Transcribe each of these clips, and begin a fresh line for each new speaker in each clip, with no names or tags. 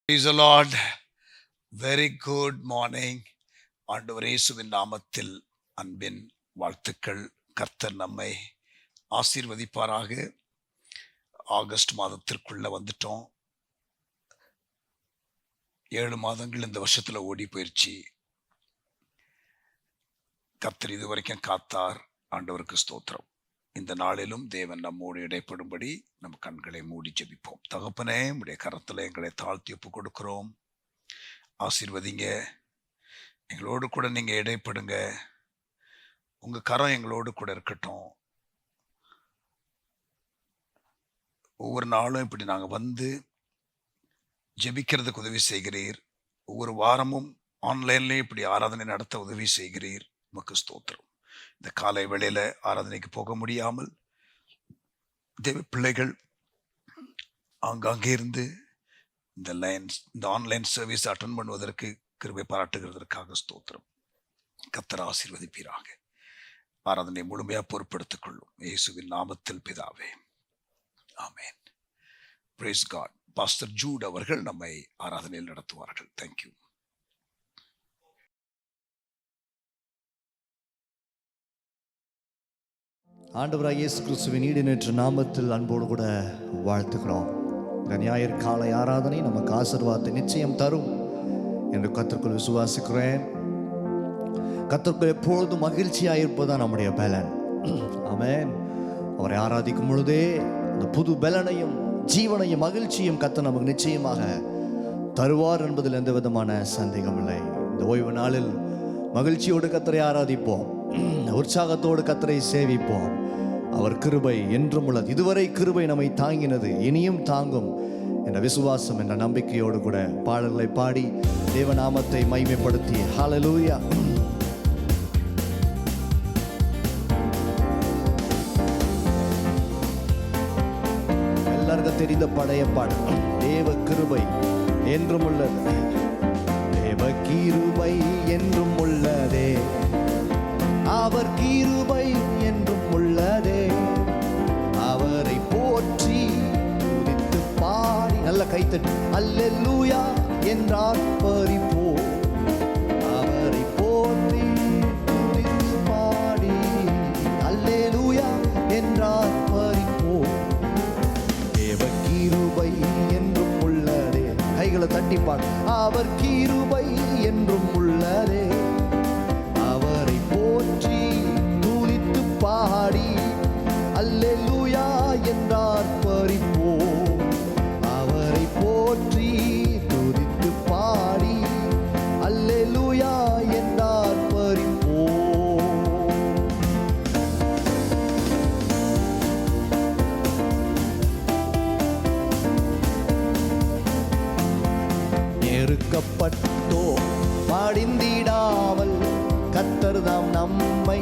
Praise the Lord. Very good morning. ஆண்டவர் இயேசுவின் நாமத்தில் அன்பின் வாழ்த்துக்கள். கர்த்தர் நம்மை ஆசீர்வதிப்பாராக. ஆகஸ்ட் மாதத்திற்குள்ள வந்துட்டோம். 7 மாதங்கள் இந்த வருஷத்துல ஓடி போயிடுச்சு. கர்த்தர் இதுவரைக்கும் காத்தார். ஆண்டவருக்கு ஸ்தோத்திரம். இந்த நாளிலும் தேவன் நம்மோடு இடைப்படும்படி நம்ம கண்களை மூடி ஜெபிப்போம். தகப்பனே, உடைய கரத்துல எங்களை தாழ்த்தி ஒப்பு கொடுக்கிறோம். ஆசீர்வதிங்க. எங்களோடு கூட நீங்க இடைப்படுங்க. உங்க கரம் எங்களோடு கூட இருக்கட்டும். ஒவ்வொரு நாளும் இப்படி நாங்க வந்து ஜெபிக்கிறதுக்கு உதவி செய்கிறீர். ஒவ்வொரு வாரமும் ஆன்லைன்லயும் இப்படி ஆராதனை நடத்த உதவி செய்கிறீர். உமக்கு ஸ்தோத்திரம். இந்த காலை வேளையில ஆராதனைக்கு போக முடியாமல் தேவ பிள்ளைகள் ஆங்காங்கே இருந்து இந்த ஆன்லைன் சர்வீஸ் அட்டன் பண்ணுவதற்கு கிருபை பாராட்டுகிறதற்காக ஸ்தோத்திரம். கர்த்தர் ஆசீர்வதிப்பீராக. ஆராதனை முழுமையா பொறுப்பெடுத்துக் கொள்ளும் இயேசுவின் நாமத்தில் பிதாவே, ஆமென். Praise God. பாஸ்டர் ஜூட் அவர்கள் நம்மை ஆராதனையில் நடத்துவார்கள். தேங்க்யூ.
ஆண்டவராகிய இயேசு கிறிஸ்துவின் ஈடுநேற்ற நாமத்தில் அன்போடு கூட வாழ்த்துக்கிறோம். இந்த ஞாயிறு காலை ஆராதனை நமக்கு ஆசீர்வாதத்தை நிச்சயம் தரும் என்று கர்த்தருக்குள் விசுவாசிக்கிறேன். கர்த்தருக்குள் எப்பொழுதும் மகிழ்ச்சியாக இருப்பதுதான் நம்முடைய பலன். ஆமென். அவரை ஆராதிக்கும் பொழுதே அந்த புது பலனையும் ஜீவனையும் மகிழ்ச்சியும் கர்த்தர் நமக்கு நிச்சயமாக தருவார் என்பதில் எந்த விதமான சந்தேகம் இல்லை. இந்த ஓய்வு நாளில் மகிழ்ச்சியோடு கர்த்தரை ஆராதிப்போம். உற்சாகத்தோடு கர்த்தரை சேவிப்போம். அவர் கிருபை என்றும் உள்ளது. இதுவரை கிருபை நம்மை தாங்கினது, இனியும் தாங்கும் என்ற விசுவாசம் என்ற நம்பிக்கையோடு கூட பாடல்களை பாடி தேவநாமத்தை மகிமைப்படுத்தி ஹல்லேலூயா. எல்லாருக்கும் தெரிந்த பழைய பாடல், தேவ கிருபை என்றும் உள்ளது, தேவ கிருபை என்றும் உள்ளதே, அவர் கிருபை என்றும் உள்ளதே, அவரை போற்றி துதித்து பாடி நல்ல கைத்தட்டி அல்லேலூயா என்றார் பரிப்போ, அவரை போற்றி துதித்து பாடி அல்லேலூயா என்றார் பரிப்போ, தேவ கிருபை என்றும் உள்ளதே, கைகளை தட்டி பாடு, அவர் கிருபை என்றும் உள்ளதே, அவரை போற்றி துதித்து பாடி அல்லேலூயா என்றார் பரிப்போ, அவரை போற்றி துதித்து பாடி அல்லேலூயா என்றார் பரிப்போ. நெருக்கப்பட்டோ மடிந்திடாமல் கர்த்தர்தாம் நம்மை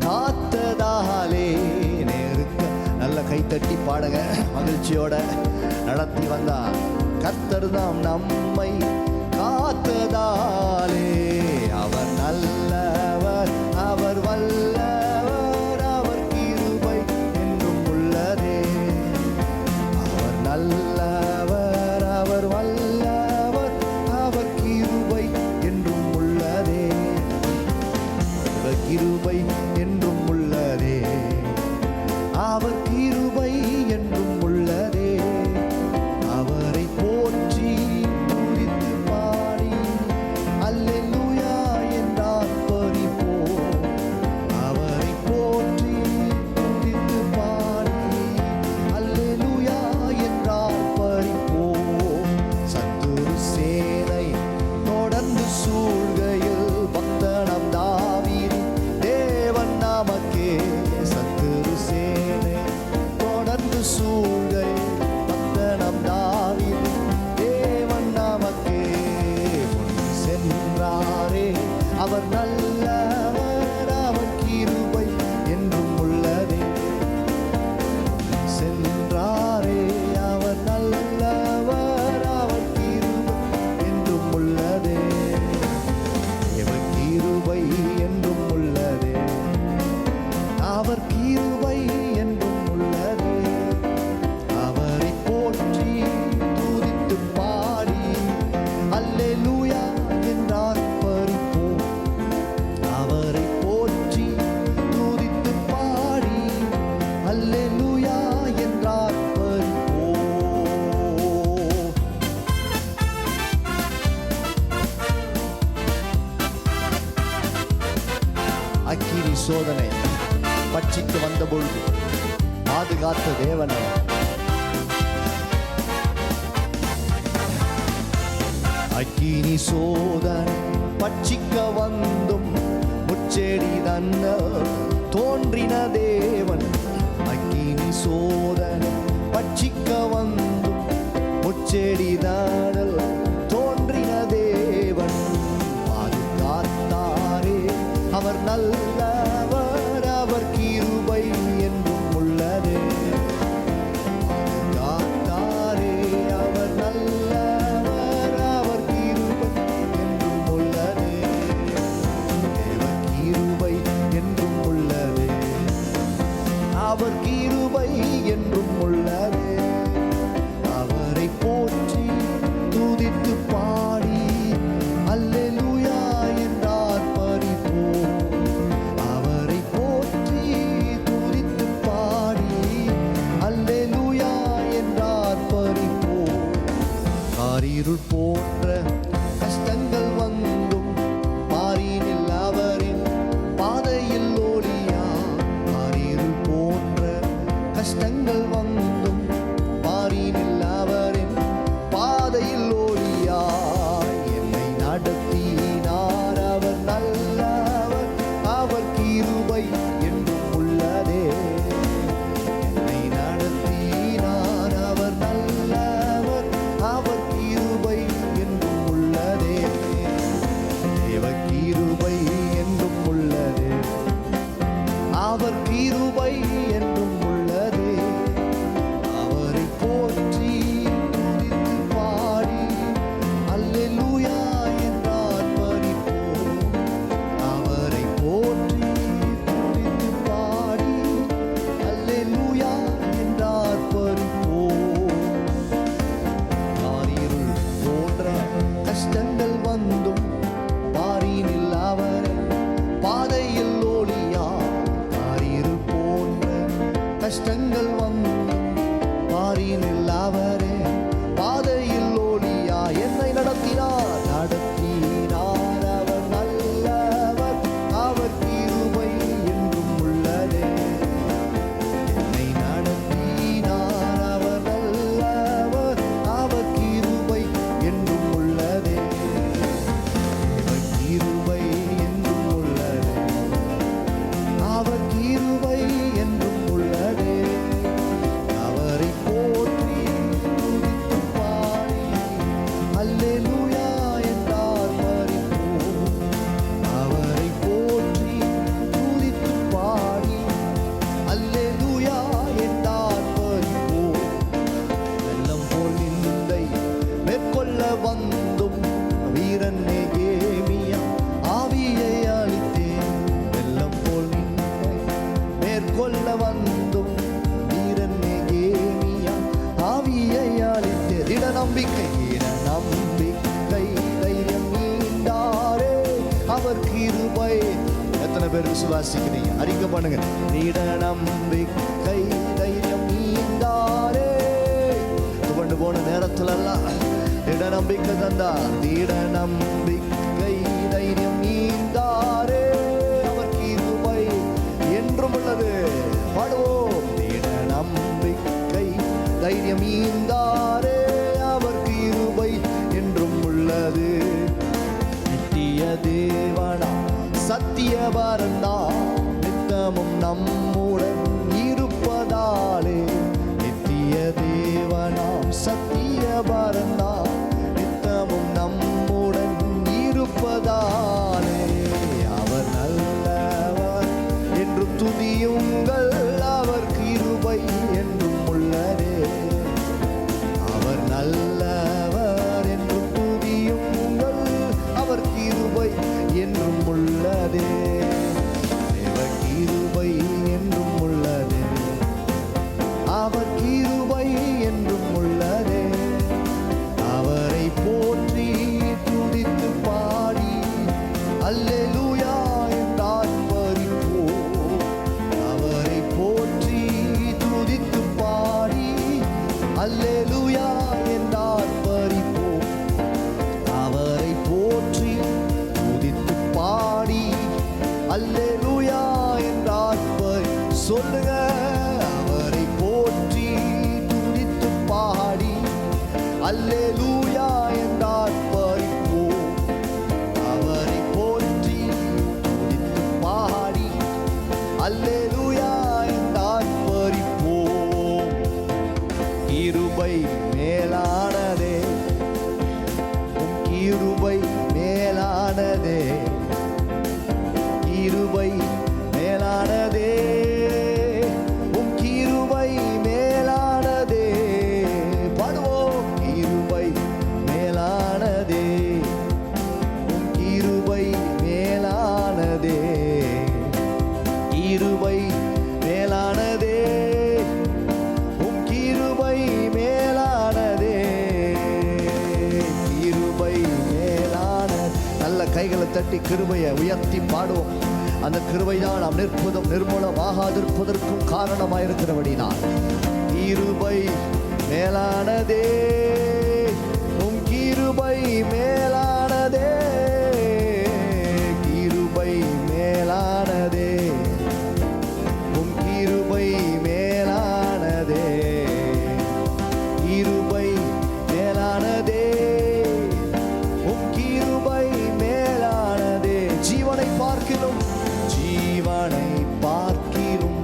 காத்ததாலே நெருக்க நல்ல கைத்தட்டி பாடுங்க. மகிழ்ச்சியோட நடத்தி வந்தார். கர்த்தர்தாம் நம்மை காத்ததாலே அவர் நல்லவர், அவர் வல்லவர், அவர் கிருபை என்றும் உள்ளதே, அவர் நல்லவர், அவர் வல்லவர், அவர் கிருபை என்றும் உள்ளதே, கிருபை என்றும் உள்ளதே, அவர் கிருபை என்றும் உள்ளதே, அவரை போற்றி துதித்து பாடி அல்லேலூயா சோதனை பட்சிக்க வந்த பொழுது பாதுகாத்த தேவனை. அக்கினி சோதனை பட்சிக்க வந்தும் முச்செடி தன்ன தோன்றின தேவன். அக்கினி சோதனை பட்சிக்க வந்தும் முச்செடி தானல் தோன்றின தேவன். பாதுகாத்தாரே அவர் நல்லவர், அவர் கிருபை என்றும் உள்ளதே. பாதுகாத்தாரே அவர் நல்லவர், அவர் கிருபை என்றும் உள்ளதே. தேவ கிருபை என்றும் உள்ளதே, அவர் கிருபை என்றும் உள்ளதே. அவரை போற்றி துதித்து பாடி அல்லேலூயா என்றார் பரிபோம். அவரை போற்றி துதித்து பாடி அல்லேலூயா என்றார் பரிபோம். காரிருள் போன்ற கஷ்டங்கள் வந்தும் பாரினில் அவரின் பாதையில் ஒளியா. காரிருள் போன்ற கஷ்டங்கள் வந்தும் பாரினில் அவரின் பாதையில் ஒளியா. என்னை நடத்தினார் அவர் நல்லவர், அவர் கிருபை என்றும் உள்ளதே. என்னை நடத்தினார் அவர் நல்லவர், அவர் கிருபை என்றும் உள்ளதே. தேவ கிருபை என்றும் உள்ளதே, அவர் கிருபை என்றும் உள்ளதே. அவரை போற்றி துதித்து பாடி அல்லேலூயா என்றார் பரிபோம். அவரை போற்றி துதித்து பாடி அல்லேலூயா என்றார் பரிபோம். காரிருள் போன்ற கஷ்டங்கள் வந்தும் பாரினில் அவர் பாதையில் ஒளியா. காரிருள் போன்ற கஷ்டங்கள் வந்தும் பாரினில் அவரே பாதையில் ஒளியா. என்னை நடத்தினார் அவர் நல்லவர், அவர் கிருபை என்றும் உள்ளதே. என்னை நடத்தினார் அவர் நல்லவர், அவர் கிருபை என்றும் உள்ளதே. அவர் கிருபை என்றும் உள்ளதே, அவர் கிருபை என்றும் உள்ளதே. அவரை போற்றி துதித்து பாடி அல்லேலூயா என்றார் பரிபோம். அவரை போற்றி துதித்து பாடி அல்லேலூயா என்றார் பரிபோம். வெள்ளம் போல் நிந்தை மேற்கொள்ள வந்தும் வீரன் நெகேமியா ஆவியை அளித்தேன். வெள்ளம் போல் நிந்தை மேற்கொள்ள வந்தும் வீரன் நெகேமியா ஆவியை அளித்தே. திட நம்பிக்கை தைரியம் நீண்டாரே அவர் கிருபை. எத்தனை பேர் விசுவாசிக்கிறீங்க? அறிக்கை பண்ணுங்க. திட நம்பிக்கை தைரியம் நீண்டாரே. துவண்டு போன நேரத்துல எல்லாம் திட நம்பிக்கை தந்தார். திட நம்பிக்கை தைரியம் நீண்டாரே, அவர் கிருபை என்றும் உள்ளது. பாடுவோம். திட நம்பிக்கை தைரியம் ஈந்தாரே, அவர் கிருபை என்றும் உள்ளது. நித்திய தேவனா சத்திய பரந்தா நித்தமும் நம்முடன் இருப்பதாலே. நித்திய தேவனாம் சத்திய பரந்தா நித்தமும் நம்முடன் இருப்பதாலே. அவர் நல்லவர் என்றும் துதியுங்கள், அவர் கிருபை என்றும் உள்ளதே. அல்லேலூயா என்றார்ப்பரிப்போம். அவரை போற்றி துதித்து பாடி அல்லேலூயா என்றார்ப்பரிப்போம். கிருபை மேலானதே, உம் கிருபை மேலானதே, கிருபை மேலானதே, உம் கிருபை மேலானதே. பாடுவோம். கிருபை மேலானதே, உம் கிருபை மேலானதே, கிருபை மேலானதே, உம் கிருபை மேலானதே, கிருபை மேலானதே. நல்ல கைகளை தட்டி கிருபையை உயர்த்தி பாடுவோம். அந்த கிருபை தான் நாம் நிற்பதும் நிர்மூலமாகாதிருப்பதற்கும் காரணமாயிருக்கிறபடினால். கிருபை மேலானதே, உம் கிருபை மேலானதே, கிருபை மேலானதே, உம் கிருபை மேலானதே, கிருபை மேலானதே, உம் கிருபை மேலானதே. ஜீவனை பார்க்கிலும், ஜீவனை பார்க்கிலும்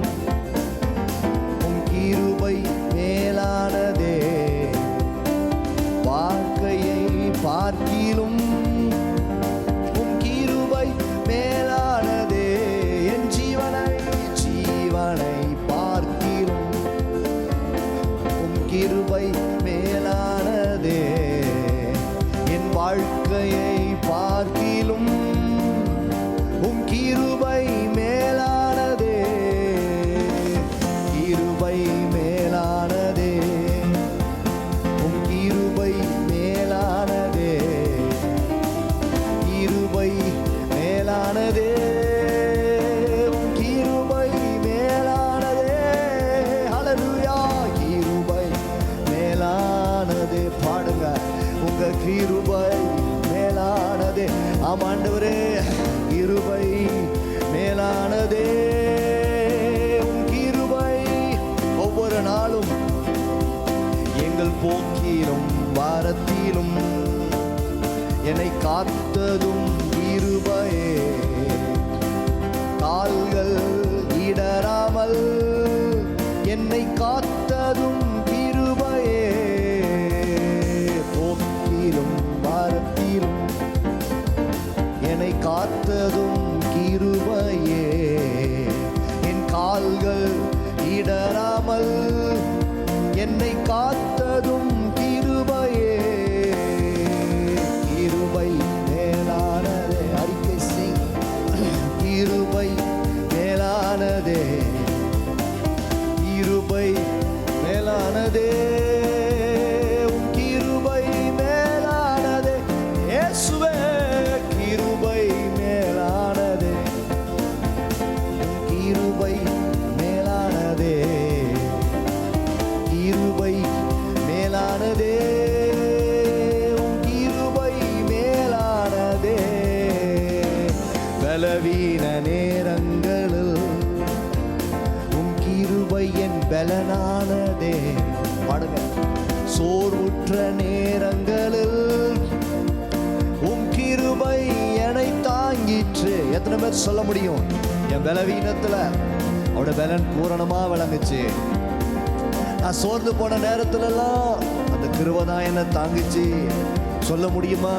உம் கிருபை மேலானதே, வாழ்க்கையை பார்க்கிலும் உம் கிருபை மேலானதே. என் ஜீவனை பார்க்கிலும் உம் கிருபை மேலானதே, என் வாழ்க்கையை பார்க்கிலும் உம் கிருபை மேலானதே, கிருபை மேலானதே, உம் கிருபை மேலானதே, கிருபை மேலானதே, உம் கிருபை மேலானதே. ஹல்லேலூயா. கிருபை மேலானதே. பாடுங்க. உங்க கிருபை மேலானதே. ஆம் ஆண்டவரே, கிருபை மேலானதே, உம் கிருபை ஒவ்வொரு நாளும் எங்கள் போக்கிலும் வாரத்திலும் என்னை காத்ததும் கிருபையே. கால்கள் இடராமல் என்னை காத்ததும் கிருபையே. போக்கிலும் வாரத்திலும் என்னை காத்ததும் கிருபையே. என் கால்கள் இடராமல் என்னை காத்ததும் கிருபையே. கிருபை மேலானதே. அறிக்கை சிங். கிருபை மேலானதே, கிருபை மேலானதே, உம் கிருபை மேலானதே. இயேசுவே, கிருபை மேலானதே, உம் கிருபை மேலானதே, கிருபை மேலானதே, உம் கிருபை மேலானதே. பலவீன நேரங்களில் உம் கிருபை என் பலனானதே. பாடுங்க. சோர்வுற்ற நேரங்களில் உம் கிருபை என்னை தாங்கிற்று. எத்தனை பேர் சொல்ல முடியும்? என் பலவீனத்துல அவட பலன் பூரணமா விளங்குச்சு. நான் சோர்ந்து போன நேரத்துலலாம் அந்த கிருபை தான் என்ன தாங்கிச்சு. சொல்ல முடியுமா?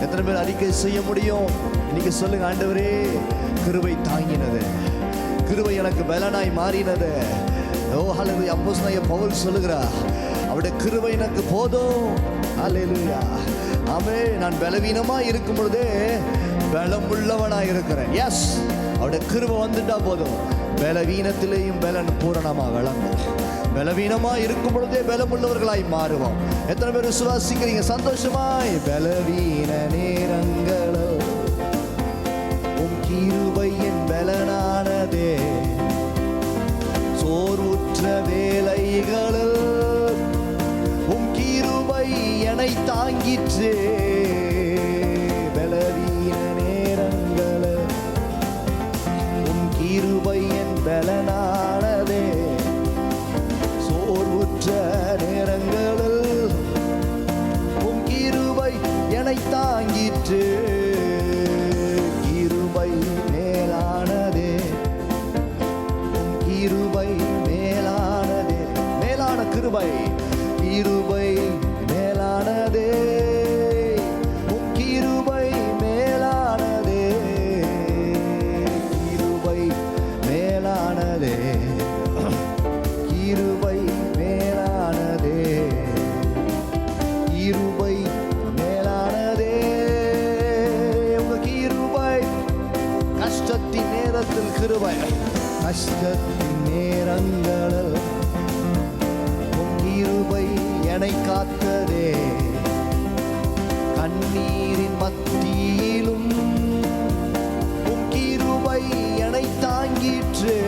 எத்தனை பேர் அறிக்கை செய்ய முடியும்? இன்னைக்கு சொல்லுங்க. ஆண்டவரே, கிருபை தாங்கினது, கிருபை எனக்கு பலனாய் மாறினது. ஓ ஹல்லேலூயா. அப்போஸ்தலனாகிய பவுல் சொல்லுகிறார், அவருடைய கிருபை எனக்கு போதும். ஹல்லேலூயா. ஆமே. நான் பலவீனமா இருக்கும் பொழுதே பலம் உள்ளவனாய் இருக்கிறேன். எஸ், அவருடைய கிருபை வந்துட்டா போதும். பலவீனத்திலேயும் பலன் பூரணமா விளங்கும். பலவீனமா இருக்கும் பொழுதே பலமுள்ளவர்களாய் மாறுவோம். எத்தனை பேர் விசுவாசிக்கிறீங்க? சந்தோஷமாய். பலவீன நேரங்களோ உம் கிருபை என் பலனானதே. சோர்வுற்ற வேளைகளில் உம் கிருபை என்னை தாங்கிற்று. பலவீன நேரங்களில் உம் கிருபை என் பலனானதே. சோர்வுற்ற நேரங்களில் என்னை தாங்கிற்று. கிருபை மேலானதே, கிருபை மேலானதே, மேலான கிருபை, கிருபை மேலானதே, கிருபை மேலானதே, கிருபை மேலானதே, கிருபை மேலானதே, கிருபை மேலானதே. உங்க கிருபை கஷ்டத்தின் நேரத்தில் கிருபை, கஷ்டத்தின் நேரங்களில் உன் கிருபை என்னை காத்ததே. கண்ணீரின் மத்தியிலும் உன் கிருபை என்னை தாங்கிற்று.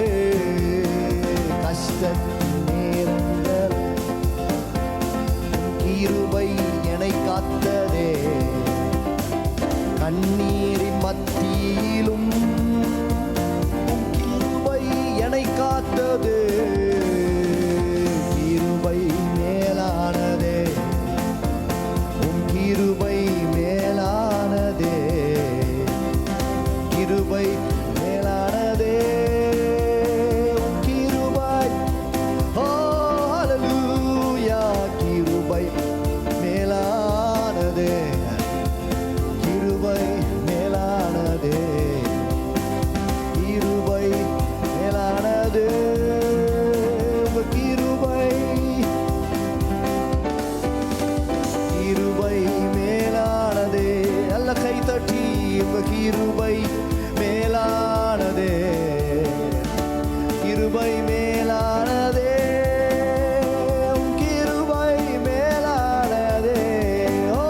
கஷ்டத்தின் நேரங்களில் உன் கிருபை என்னை காத்ததே. கண்ணீரின் மத்தியிலும் உன் கிருபை என்னை காத்தது. கிருபை மேலானதே, உன் கிருபை மேலானதே, கிருபை மேலானதே, உன் கிருபை. ஓ ஹல்லேலூயா, கிருபை மேலானதே, கிருபை மேலானதே, கிருபை மேலானதே, உங்க கிருபை, கிருபை மேலானதே. நல்ல கை தட்டி உங்க கிருபை மேலானதே, கிருபை மேலானதே, உன் கிருபை மேலானதே. ஓ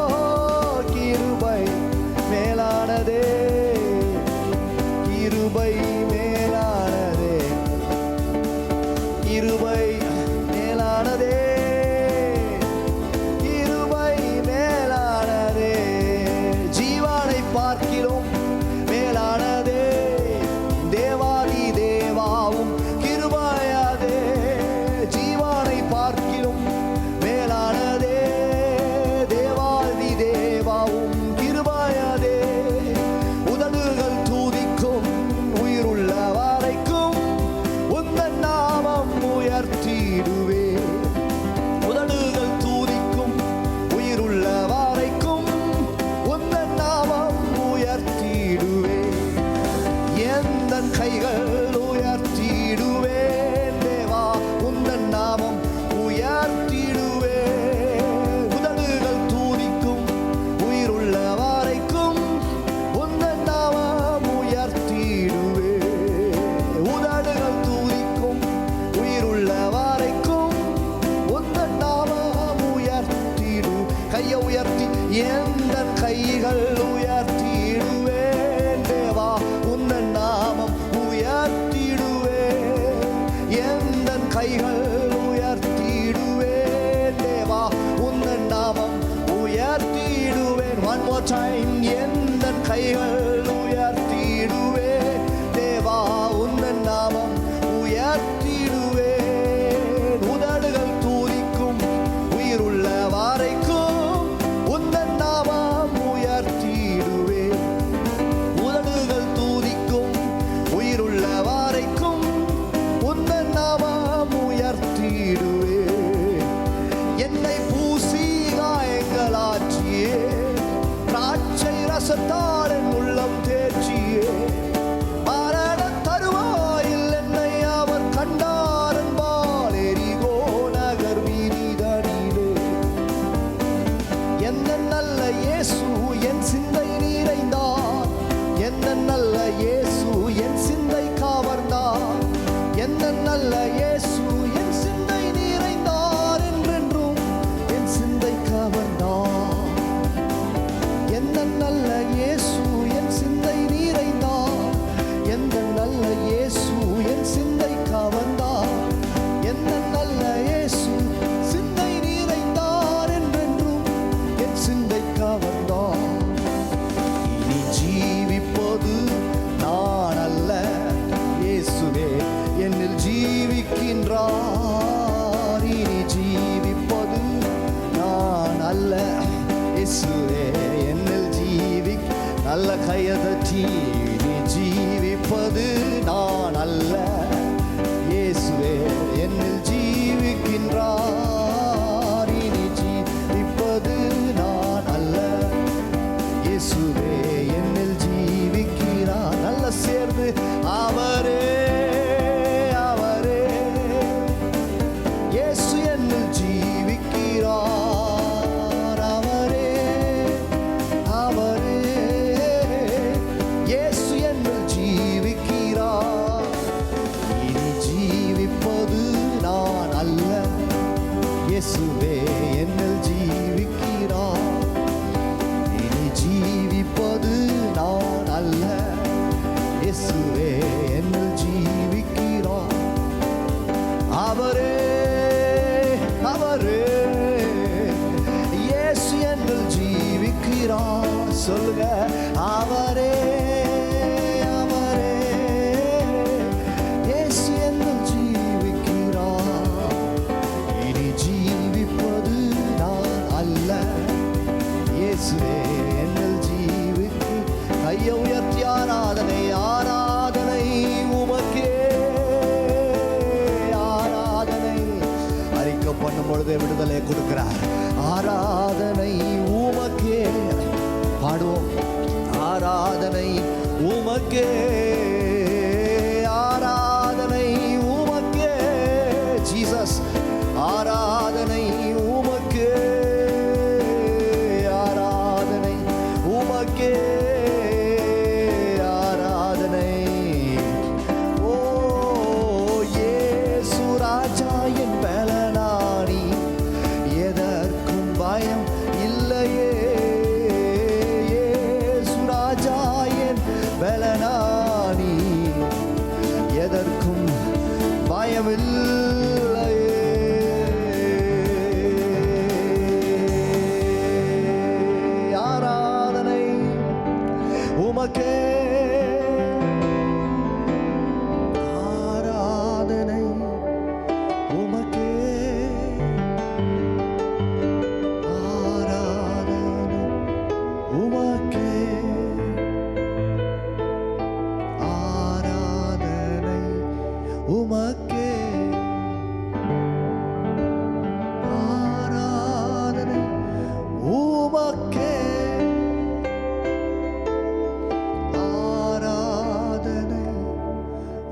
கிருபை மேலானதே, கிருபை மேலானதே, கிருபை மேலானதே, கிருபை மேலானதே. ஜீவானை பார்க்கிறோம் மேலானதே, தேவாதி தேவாவும் கிருபையாதே. ஜீவானை பார்க்கிறோம் மேலானதே, தேவாதி தேவாவும் கிருபையாதே. உதடுகள் தூதிக்கும் உயிருள்ள வரைக்கும் உந்தன் நாமம் உயர்த்திடுவே. உதடுகள் தூதிக்கும் உயிருள்ள வரைக்கும் உந்தன் நாமம் உயர்த்திடுவே. எந்தன் கைகள் உயர்த்திடுவேன் தேவா, உந்தன் நாமம் உயர்த்திடுவே. உதடுகள் தூதிக்கும் உயிருள்ள வரைக்கும் உந்தன் நாமம் உயர்த்திடுவே. உதடுகள் தூதிக்கும் உயிருள்ள வரைக்கும் உந்தன் நாமம் உயர்த்திடு. கையை உயர்த்தி எந்தன் கைகள் உயர்த்திடுவேன் தேவா, உந்தன் நாமம் உயர்த்திடுவே. எந்தன் கைகள் உயர்த்திடுவேன் தேவா, உந்தன் நாமம் உயர்த்திடுவேன். One more time. எந்தன் கைகள் உயர்த்திடுவே தேவா, உந்தன் நாமம் உயர்த்திடுவேன். உதடுகள் தூதிக்கும் உயிருள்ள வரைக்கும் உந்தன் நாமம் உயர்த்திடுவேன். உதடுகள் தூதிக்கும் உயிருள்ள வரைக்கும் உந்தன் நாமம் உயர்த்திடுவேன். என்னை பூசி காயங்களாற்றியே, திராட்சை ரசத்தால் என் உள்ளம் தேற்றியே. மரண தருவாயில் என்னை அவர் கண்டார் என்பால் எரிகோ நகர் வீதிதனிலே. என்ன நல்ல இயேசு என் சிந்தை நிறைந்தார், என்ன நல்ல இயேசு என் சிந்தை காவர்ந்தார். என்ன நல்ல இயேசு என் சிந்தை நிறைந்தார், என்றென்றும் என் சிந்தை காவர்ந்தார். என்ன நல்ல இயேசு என் சிந்தை நிறைந்தார், எந்த நல்ல இயேசு என் சிந்தை காவர்ந்தார். என்ன நல்ல இயேசு சிந்தை நிறைந்தார், என்றென்றும் என் சிந்தை காவர்ந்தார். இனி ஜீவிப்பது நான் அல்ல, இயேசுவே என்னில் ஜீவிக்கின்றார். இனி ஜீவிப்பது நான் அல்ல, இயேசுவே என்னில் நல்ல கையதற்றி நீ ஜீவிப்பது நான் அல்ல, இயேசுவே என்னில் ஜீவிக்கின்றார். இனி ஜீவிப்பது நான் அல்ல, இயேசுவே என்னில் ஜீவிக்கிறார். நல்ல சேர்ந்து அவரே அவரே இயேசு என்னில் ஜீவிக்கிறார். அவரே அவரே இயேசு என்னில் ஜீவிக்கிறார். இனி ஜீவிப்பது நான் அல்ல, இயேசுவே என்னில் ஜீவிக்கிறார். இனி ஜீவிப்பது நான் அல்ல, இயேசுவே என்னில் ஜீவிக்கிறார். அவரே அவரே இயேசு என்னில் ஜீவிக்கிறார். சொல்லுங்க, அவரே அவரே இயேசு என்னில் ஜீவிக்கிறார். இனி ஜீவிப்பது நான் அல்ல, இயேசுவே என்னில் ஜீவிக்கு. கையை உயர்த்தி ஆராதனை ஆராதனை உமக்கே, ஆராதனை அறிக்கை பண்ணும் பொழுது விடுதலை கொடுக்கிறார். ஆராதனை உமக்கே, பாடுவோம். ஆராதனை உமக்கே, ஆராதனை உமக்கே, ஜீசஸ் ஆராதனை உமக்கே, ஆராதனை உமக்கே, ஆராதனை. ஓ இயேசு ராஜா என் பலனானி, எதற்கும் பயம் இல்லையே. இயேசு ராஜா என் பலனானி, எதற்கும் பயமில்லையே. ஆராதனை உமக்கே, ஆராதனை உமக்கே, ஆராதனை உமக்கே, ஆராதனை உமக்கே, ஆராதனை உமக்கே, ஆராதனை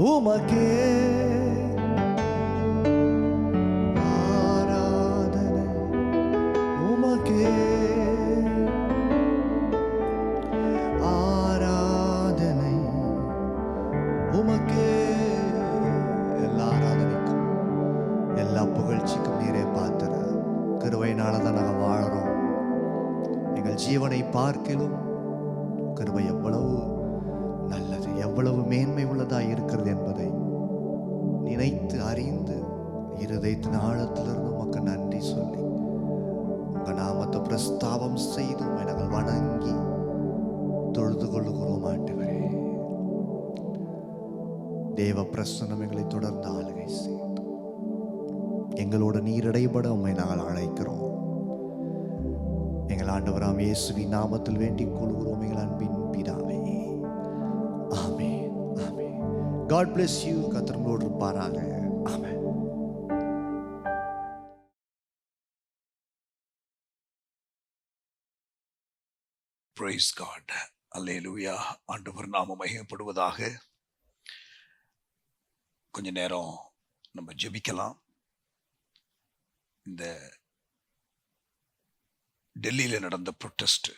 உமக்கே, ஆராதனை உமக்கே, ஆராதனை உமக்கே. எல்லா ஆராதனைக்கும் எல்லா புகழ்ச்சிக்கும் நீரே பாத்திர. கிருபையினால தான் நாங்கள் வாழறோம். எங்கள் ஜீவனை பார்க்கிலும் கிருபை எவ்வளவு நல்லது, எவ்வளவு மேன்மை உள்ளதாய் இருக்கிறது என்பதை நினைத்து அறிந்து இருதயத்தின் ஆழத்திலிருந்து உமக்கு நன்றி சொல்லி உங்க நாமத்தை பிரஸ்தாபம் செய்து உம்மை நாங்கள் வணங்கி தொழுது கொள்ளுகிறோம். ஆண்டவரே, தேவ பிரசன்னம் எங்களை தொடர்ந்து ஆளுகை செய்து எங்களோட நீரடைபட உம்மை நாங்கள் அழைக்கிறோம். எங்கள் ஆண்டவராம் இயேசுவின் நாமத்தில் வேண்டிக் கொள்கிறோம் எங்கள் அன்பின் பிதாவே. ஆமென் ஆமென். God bless you. கர்த்தர் உங்களோடு இருப்பாராக. ஆமென்.
Praise God. அல்லேலூயா. ஆண்டவர் நாமம் மகிமைப்படுவதாக. கொஞ்ச நேரம் நம்ம ஜெபிக்கலாம். இந்த டெல்லியில நடந்த ப்ரொட்டஸ்ட்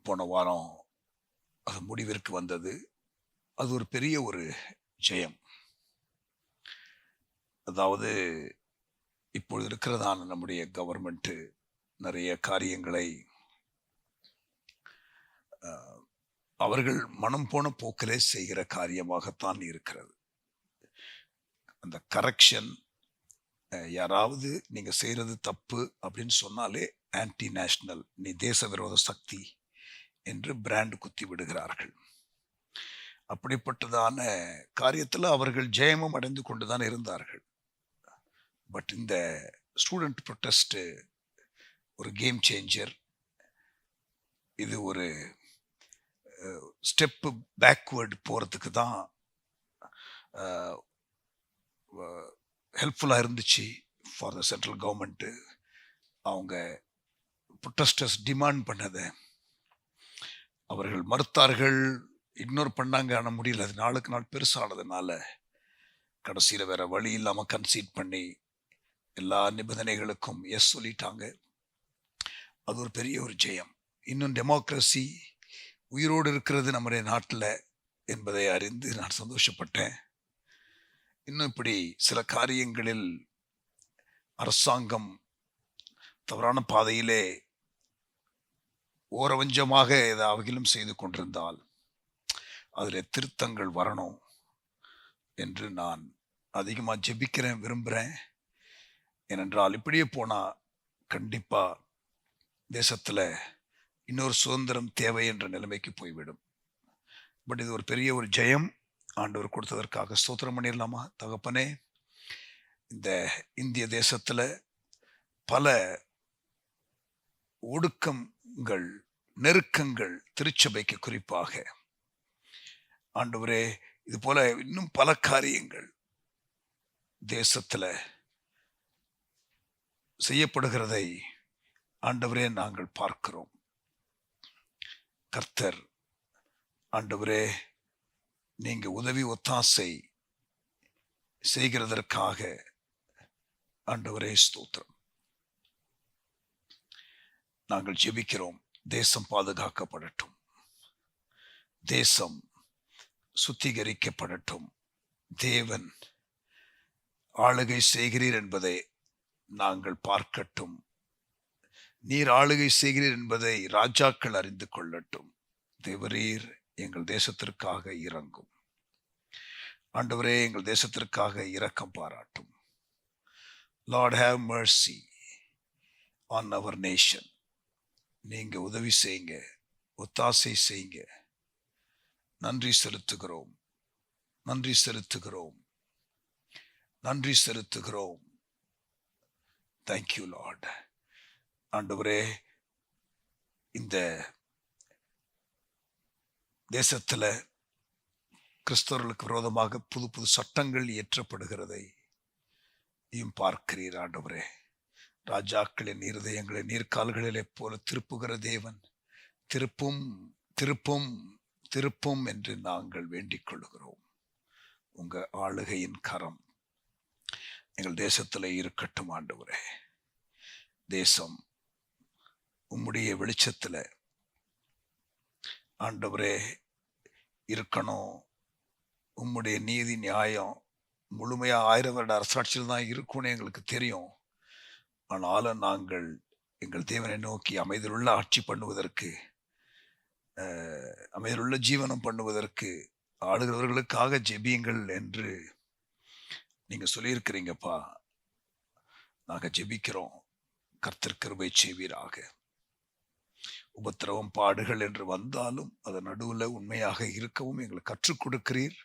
போன வாரம் அது முடிவிற்கு வந்தது. அது ஒரு பெரிய ஒரு ஜெயம். அதாவது இப்பொழுது இருக்கிறதான நம்முடைய கவர்மெண்ட் நிறைய காரியங்களை அவர்கள் மனம் போன போக்கிலே செய்கிற காரியமாகத்தான் இருக்கிறது. அந்த கரெக்ஷன், யாராவது நீங்க செய்யறது தப்பு அப்படின்னு சொன்னாலே ஆன்டி நேஷனல், நீ தேச விரோத சக்தி என்று பிராண்ட் குத்தி விடுகிறார்கள். அப்படிப்பட்டதான காரியத்தில் அவர்கள் ஜெயமும் அடைந்து கொண்டுதான் இருந்தார்கள். பட் இந்த ஸ்டூடெண்ட் ப்ரொட்டஸ்ட் ஒரு கேம் சேஞ்சர். இது ஒரு ஸ்டெப்பு பேக்வேர்டு போகிறதுக்கு தான் ஹெல்ப்ஃபுல்லாக இருந்துச்சு ஃபார் த சென்ட்ரல் கவர்மெண்ட்டு. அவங்க ப்ரொட்டஸ்டர்ஸ் டிமாண்ட் பண்ணதை அவர்கள் மறுத்தார்கள், இக்னோர் பண்ணாங்க. ஆனால் முடியல, அது நாளுக்கு நாள் பெருசானதுனால கடைசியில் வேற வழி இல்லாமல் கன்சீட் பண்ணி எல்லா நிபந்தனைகளுக்கும் எஸ் சொல்லிட்டாங்க. அது ஒரு பெரிய ஒரு ஜெயம். இன்னும் டெமோக்ரஸி உயிரோடு இருக்கிறது நம்முடைய நாட்டில் என்பதை அறிந்து நான் சந்தோஷப்பட்டேன். இன்னும் இப்படி சில காரியங்களில் அரசாங்கம் தவறான பாதையிலே ஓரவஞ்சமாக ஏதாவகிலும் செய்து கொண்டிருந்தால் அதில் திருத்தங்கள் வரணும் என்று நான் அதிகமாக ஜெபிக்கிறேன், விரும்புகிறேன். ஏனென்றால் இப்படியே போனால் கண்டிப்பாக தேசத்தில் இன்னொரு சுதந்திரம் தேவை என்ற நிலைமைக்கு போய்விடும். பட் இது ஒரு பெரிய ஒரு ஜெயம் ஆண்டவர் கொடுத்ததற்காக ஸ்தோத்திரம் பண்ணிடலாமா? தகப்பனே, இந்த இந்திய தேசத்தில் பல ஒடுக்கங்கள், நெருக்கங்கள், திருச்சபைக்கு குறிப்பாக ஆண்டவரே, இது போல இன்னும் பல காரியங்கள் தேசத்தில் செய்யப்படுகிறதை ஆண்டவரே நாங்கள் பார்க்கிறோம். கர்த்தர் ஆண்டவரே, நீங்க உதவி ஒத்தாசை செய்கிறதற்காக ஆண்டவரே ஸ்தோத்திரம். நாங்கள் ஜெபிக்கிறோம், தேசம் பாதுகாக்கப்படட்டும், தேசம் சுத்திகரிக்கப்படட்டும். தேவன் ஆளுகை செய்கிறீர் என்பதை நாங்கள் பார்க்கட்டும். நீர் ஆளுகை செய்கிறீர் என்பதை ராஜாக்கள் அறிந்து கொள்ளட்டும். தேவரீர் எங்கள் தேசத்திற்காக இறங்கும். ஆண்டவரே, எங்கள் தேசத்திற்காக இரக்கம் பாராட்டும். Lord, have mercy on our nation. நீங்க உதவி செய்யுங்க, ஒத்தாசை செய்யுங்க. நன்றி செலுத்துகிறோம், நன்றி செலுத்துகிறோம், நன்றி செலுத்துகிறோம். Thank you Lord. ஆண்டவரே, இந்த தேசத்துல கிறிஸ்தவர்களுக்கு விரோதமாக புது புது சட்டங்கள் இயற்றப்படுகிறதை பார்க்கிறீர். ஆண்டவரே, ராஜாக்களின் இருதயங்களை நீர்கால்களிலே போல திருப்புகிற தேவன், திருப்பும் திருப்பும் திருப்பும் என்று நாங்கள் வேண்டிக் கொள்கிறோம். உங்க ஆளுகையின் கரம் எங்கள் தேசத்துல இருக்கட்டும். ஆண்டவரே, தேசம் உம்முடைய வெளிச்சத்துல ஆண்டவரே இருக்கணும். உம்முடைய நீதி நியாயம் முழுமையா 1000 வருட அரசாட்சியில் தான் இருக்கும்னு எங்களுக்கு தெரியும். ஆனாலும் நாங்கள் எங்கள் தேவனை நோக்கி அமைதியுள்ள ஆட்சி பண்ணுவதற்கு, அமைதியுள்ள ஜீவனம் பண்ணுவதற்கு ஆளுகிறவர்களுக்காக ஜெபியுங்கள் என்று நீங்க சொல்லியிருக்கிறீங்கப்பா. நாங்க ஜெபிக்கிறோம். கர்த்தர் கிருபை செய்வீராக. உபத்திரவம், பாடுகள் என்று வந்தாலும் அதன் நடுவில் உண்மையாக இருக்கவும் எங்களுக்கு கற்றுக் கொடுக்கிறீர்.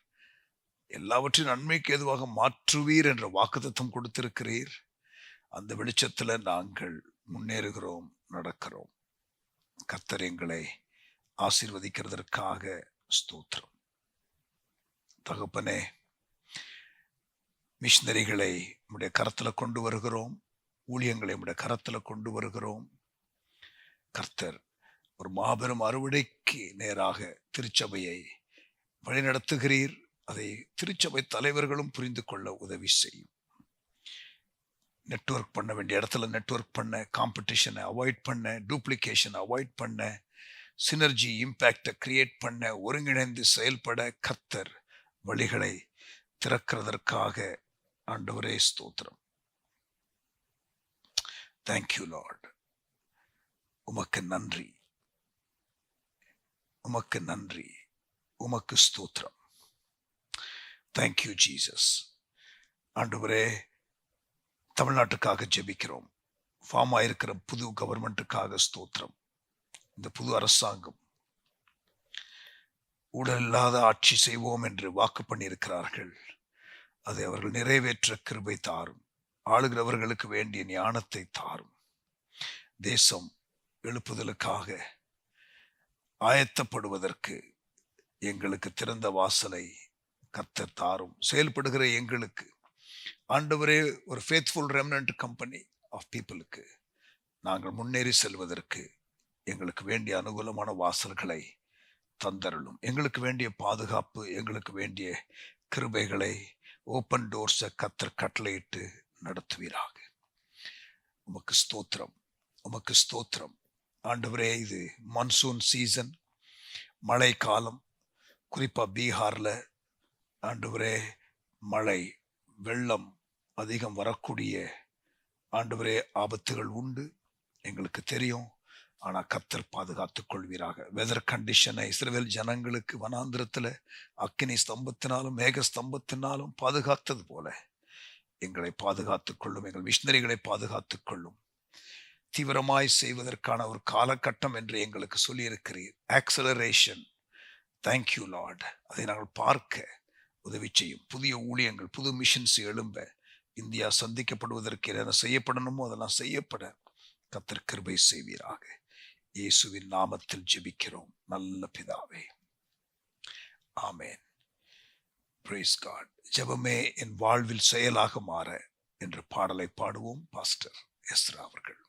எல்லாவற்றையும் நன்மைக்கு ஏதுவாக மாற்றுவீர் என்ற வாக்குத்தத்தம் கொடுத்திருக்கிறீர். அந்த வெளிச்சத்துல நாங்கள் முன்னேறுகிறோம், நடக்கிறோம். கர்த்தர் எங்களை ஆசீர்வதிக்கிறதற்காக ஸ்தோத்திரம். தகப்பனே, மிஷனரிகளை உம்முடைய கரத்துல கொண்டு வருகிறோம், ஊழியங்களை உம்முடைய கரத்துல கொண்டு வருகிறோம். கர்த்தர் ஒரு மாபெரும் அறுவடைக்கு நேராக திருச்சபையை வழிநடத்துகிறீர். அதை திருச்சபை தலைவர்களும் புரிந்து கொள்ள உதவி செய்யும். நெட்வொர்க் பண்ண வேண்டிய இடத்துல நெட்வொர்க் பண்ண, காம்படிஷனை அவாய்ட் பண்ண, டூப்ளிகேஷனை அவாய்ட் பண்ண, சினர்ஜி இம்பேக்டை கிரியேட் பண்ண, ஒருங்கிணைந்து செயல்பட கர்த்தர் வழிகளை திறக்கிறதற்காக ஆண்டவரே ஸ்தோத்திரம். Thank you Lord. உமக்கு நன்றி, உமக்கு நன்றி, உமக்கு ஸ்தோத்திரம். Thank you Jesus. ஆண்டவரே, தமிழ்நாட்டுக்காக ஜெபிக்கிறோம். ஃபார்ம் ஆயிருக்கிற புது கவர்மெண்ட்டுக்காக ஸ்தோத்திரம். இந்த புது அரசாங்கம் ஊழல் இல்லாத ஆட்சி செய்வோம் என்று வாக்கு பண்ணியிருக்கிறார்கள். அதை அவர்கள் நிறைவேற்ற கிருபை தாரும். ஆளுகிறவர்களுக்கு வேண்டிய ஞானத்தை தாரும். தேசம் எழுப்புதலுக்காக ஆயத்தப்படுவதற்கு எங்களுக்கு திறந்த வாசலை கர்த்தர் தாரும். செயல்படுகிற எங்களுக்கு ஆண்டவரே, ஒரு ஃபேத்ஃபுல் ரெமனன்ட் கம்பெனி ஆஃப் பீப்புளுக்கு நாங்கள் முன்னேறி செல்வதற்கு எங்களுக்கு வேண்டிய அனுகூலமான வாசல்களை தந்தருளும். எங்களுக்கு வேண்டிய பாதுகாப்பு, எங்களுக்கு வேண்டிய கிருபைகளை, ஓப்பன் டோர்ஸை கர்த்தர் கட்டளையிட்டு நடத்துவீராக. உமக்கு ஸ்தோத்திரம், உமக்கு ஸ்தோத்திரம். ஆண்டவரே, இது மான்சூன் சீசன், மழை காலம். குறிப்பா பீகார்ல ஆண்டவரே மழை, வெள்ளம் அதிகம் வரக்கூடிய ஆண்டவரே ஆபத்துகள் உண்டு, எங்களுக்கு தெரியும். ஆனா கர்த்தர் பாதுகாத்துக் கொள்வீராக. வெதர் கண்டிஷனை இஸ்ரவேல் ஜனங்களுக்கு வனாந்திரத்துல அக்கினி ஸ்தம்பத்தினாலும் மேக ஸ்தம்பத்தினாலும் பாதுகாத்தது போல எங்களை பாதுகாத்துக் கொள்ளும். எங்கள் மிஷினரிகளை பாதுகாத்துக் கொள்ளும். தீவிரமாய் செய்வதற்கான ஒரு காலகட்டம் என்று எங்களுக்கு சொல்லியிருக்கிறீர். ஆக்சலரேஷன். Thank you Lord. அதை நாங்கள் பார்க்க உதவி செய்யும். புதிய ஊழியங்கள், புது மிஷன்ஸ் எழும்ப, இந்தியா சந்திக்கப்படுவதற்கு என்ன செய்யப்படணுமோ அதெல்லாம் செய்யப்பட கர்த்தர் கிருபை செய்வீராக. இயேசுவின் நாமத்தில் ஜெபிக்கிறோம் நல்ல பிதாவே, ஆமென். Praise God. ஜெபமே என் வாழ்வில் செயலாக மாற என்ற பாடலை பாடுவோம். பாஸ்டர் எஸ்ரா அவர்கள்.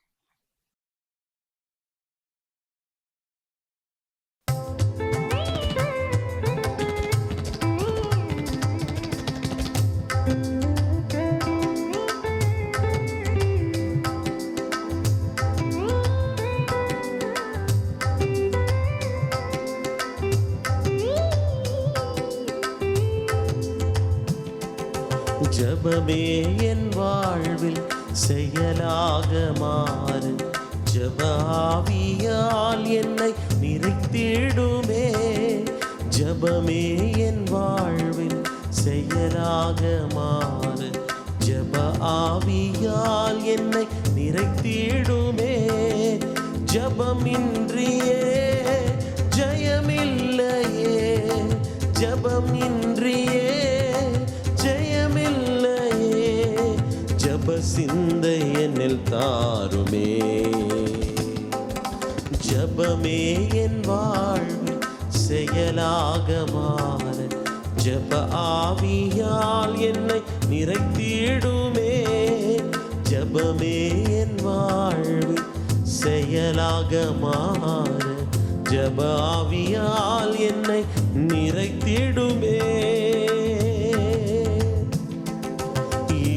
ஜெபமே என் வாழ்வில் செயலாக மாறு, ஜெப ஆவியால் என்னை நிறைத்திடுமே. ஜெபமே என் வாழ்வில் செயலாக மாறு, ஜெப ஆவியால் என்னை நிறைத்திடுமே. ஜெபமின்றியே ஜெயமில்லையே, ஜெபமின்றியே ஜெயமில்லையே. ஜெப சிந்தை என்னில் தாருமே. ஜெபமே என் வாழ்வில் செயலாக மாற, ஜெப ஆவியால் என்னை நிறைத்திடுமே. ஜெபமே என் வாழ்வில் செயலாக மாற, ஜெப ஆவியால் என்னை நிறைத்திடுமே.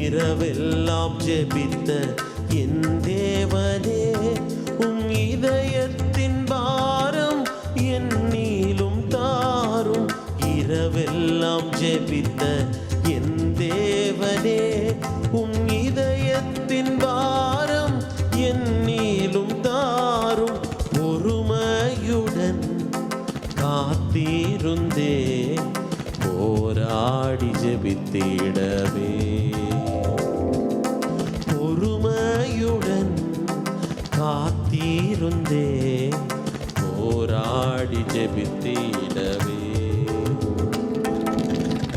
இரவெல்லாம் ஜெபித்த என் தேவனே, உம் இதயத்தின் பாரம் என்னிலும் தாரும். இரவெல்லாம் ஜெபித்த என் தேவனே, உம் இதயத்தின் பாரம் என்னிலும் தாரும். பொறுமையுடன் காத்திருந்தே போராடி ஜெபித்திடவே. பொறுமையுடன் காத்திருந்தே போராடி ஜெபித்திடவே.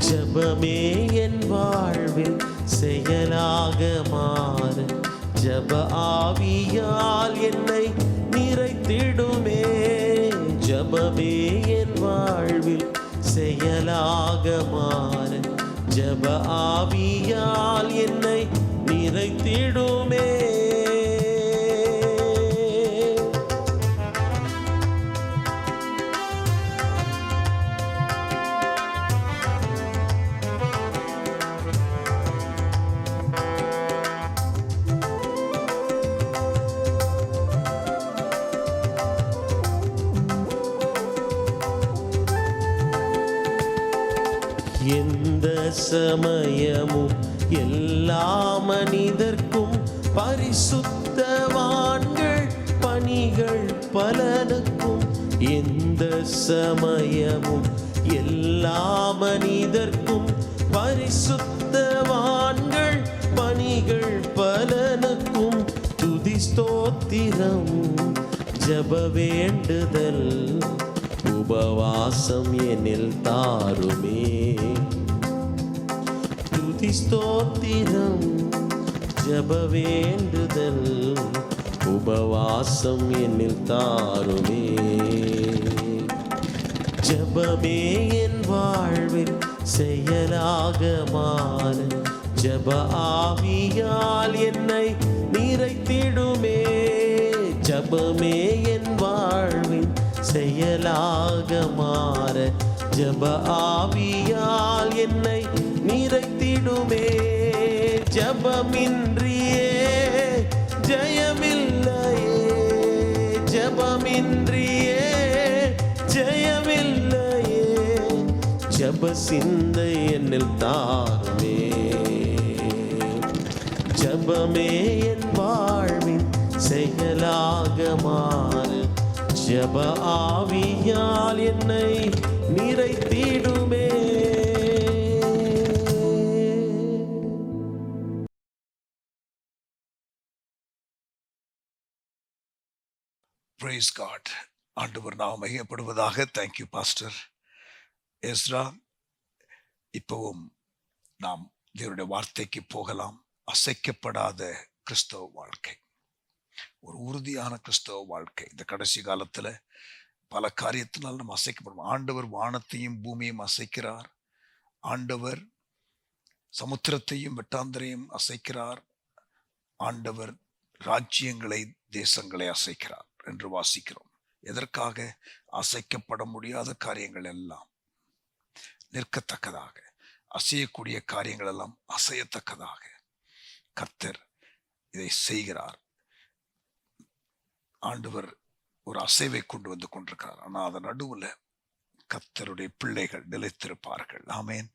ஜெபமே என் வாழ்வில் செயலாக மாற, ஜெப ஆவியால் என்னை நிறைத்திடுமே. ஜெபமே என் வாழ்வில் செயலாக மாற, ஜெப ஆவியால் என்னை நிறைத்திடுமே. எந்த சமயமும் எல்லா மனிதர்க்கும் பரிசுத்தவான்கள் பணிகள் பலனுக்கும். எந்த சமயமும் எல்லா மனிதர்க்கும் பரிசுத்தவான்கள் பணிகள் பலனுக்கும். துதி ஸ்தோத்திரம் ஜெப வேண்டுதல் உபவாசம் என்னில் தாருமே. துதி ஸ்தோத்திரம் ஜெப வேண்டுதல் உபவாசம் என்னில் தாருமே. ஜெபமே என் வாழ்வில் செயலாக மாற ஜெப ஆவியால் என்னை நிறைத்திடுமே. ஜெபமே என் வாழ்வில் செயலாக மாற ஜெப ஆவியால் என்னை நிறைத்திடுமே. ஜெபமின்றியே ஜெயமில்லையே, ஜெபமின்றியே ஜெயமில்லையே. ஜெப சிந்தை என்னில் தாருமே. ஜெபமே என் வாழ்வின் செயலாக மாறு ஜெப ஆவியால் என்னை நிறைத்திடுமே.
Praise God. ஆண்டவர் நாம் மையப்படுவதாக. Thank you pastor Ezra. இப்பவும் நாம் தேவனுடைய வார்த்தைக்கு போகலாம். அசைக்கப்படாத கிறிஸ்தவ வாழ்க்கை, ஒரு உறுதியான கிறிஸ்தவ வாழ்க்கை. இந்த கடைசி காலத்துல பல காரியத்தினால் நம்ம அசைக்கப்படும். ஆண்டவர் வானத்தையும் பூமியையும் அசைக்கிறார். ஆண்டவர் சமுத்திரத்தையும் வெட்டாந்தரையும் அசைக்கிறார். ஆண்டவர் ராஜ்யங்களை தேசங்களை அசைக்கிறார் என்று வாசிக்கிறோம். எதற்காக? அசைக்கப்பட முடியாத காரியங்கள் எல்லாம் நிற்கத்தக்கதாக, அசையக்கூடிய காரியங்கள் எல்லாம் அசையத்தக்கதாக கர்த்தர் இதை செய்கிறார். ஆண்டவர் ஒரு அசைவை கொண்டு வந்து கொண்டிருக்கிறார். ஆனால் அதன் நடுவுல கர்த்தருடைய பிள்ளைகள் நிலைத்திருப்பார்கள். ஆமேன்.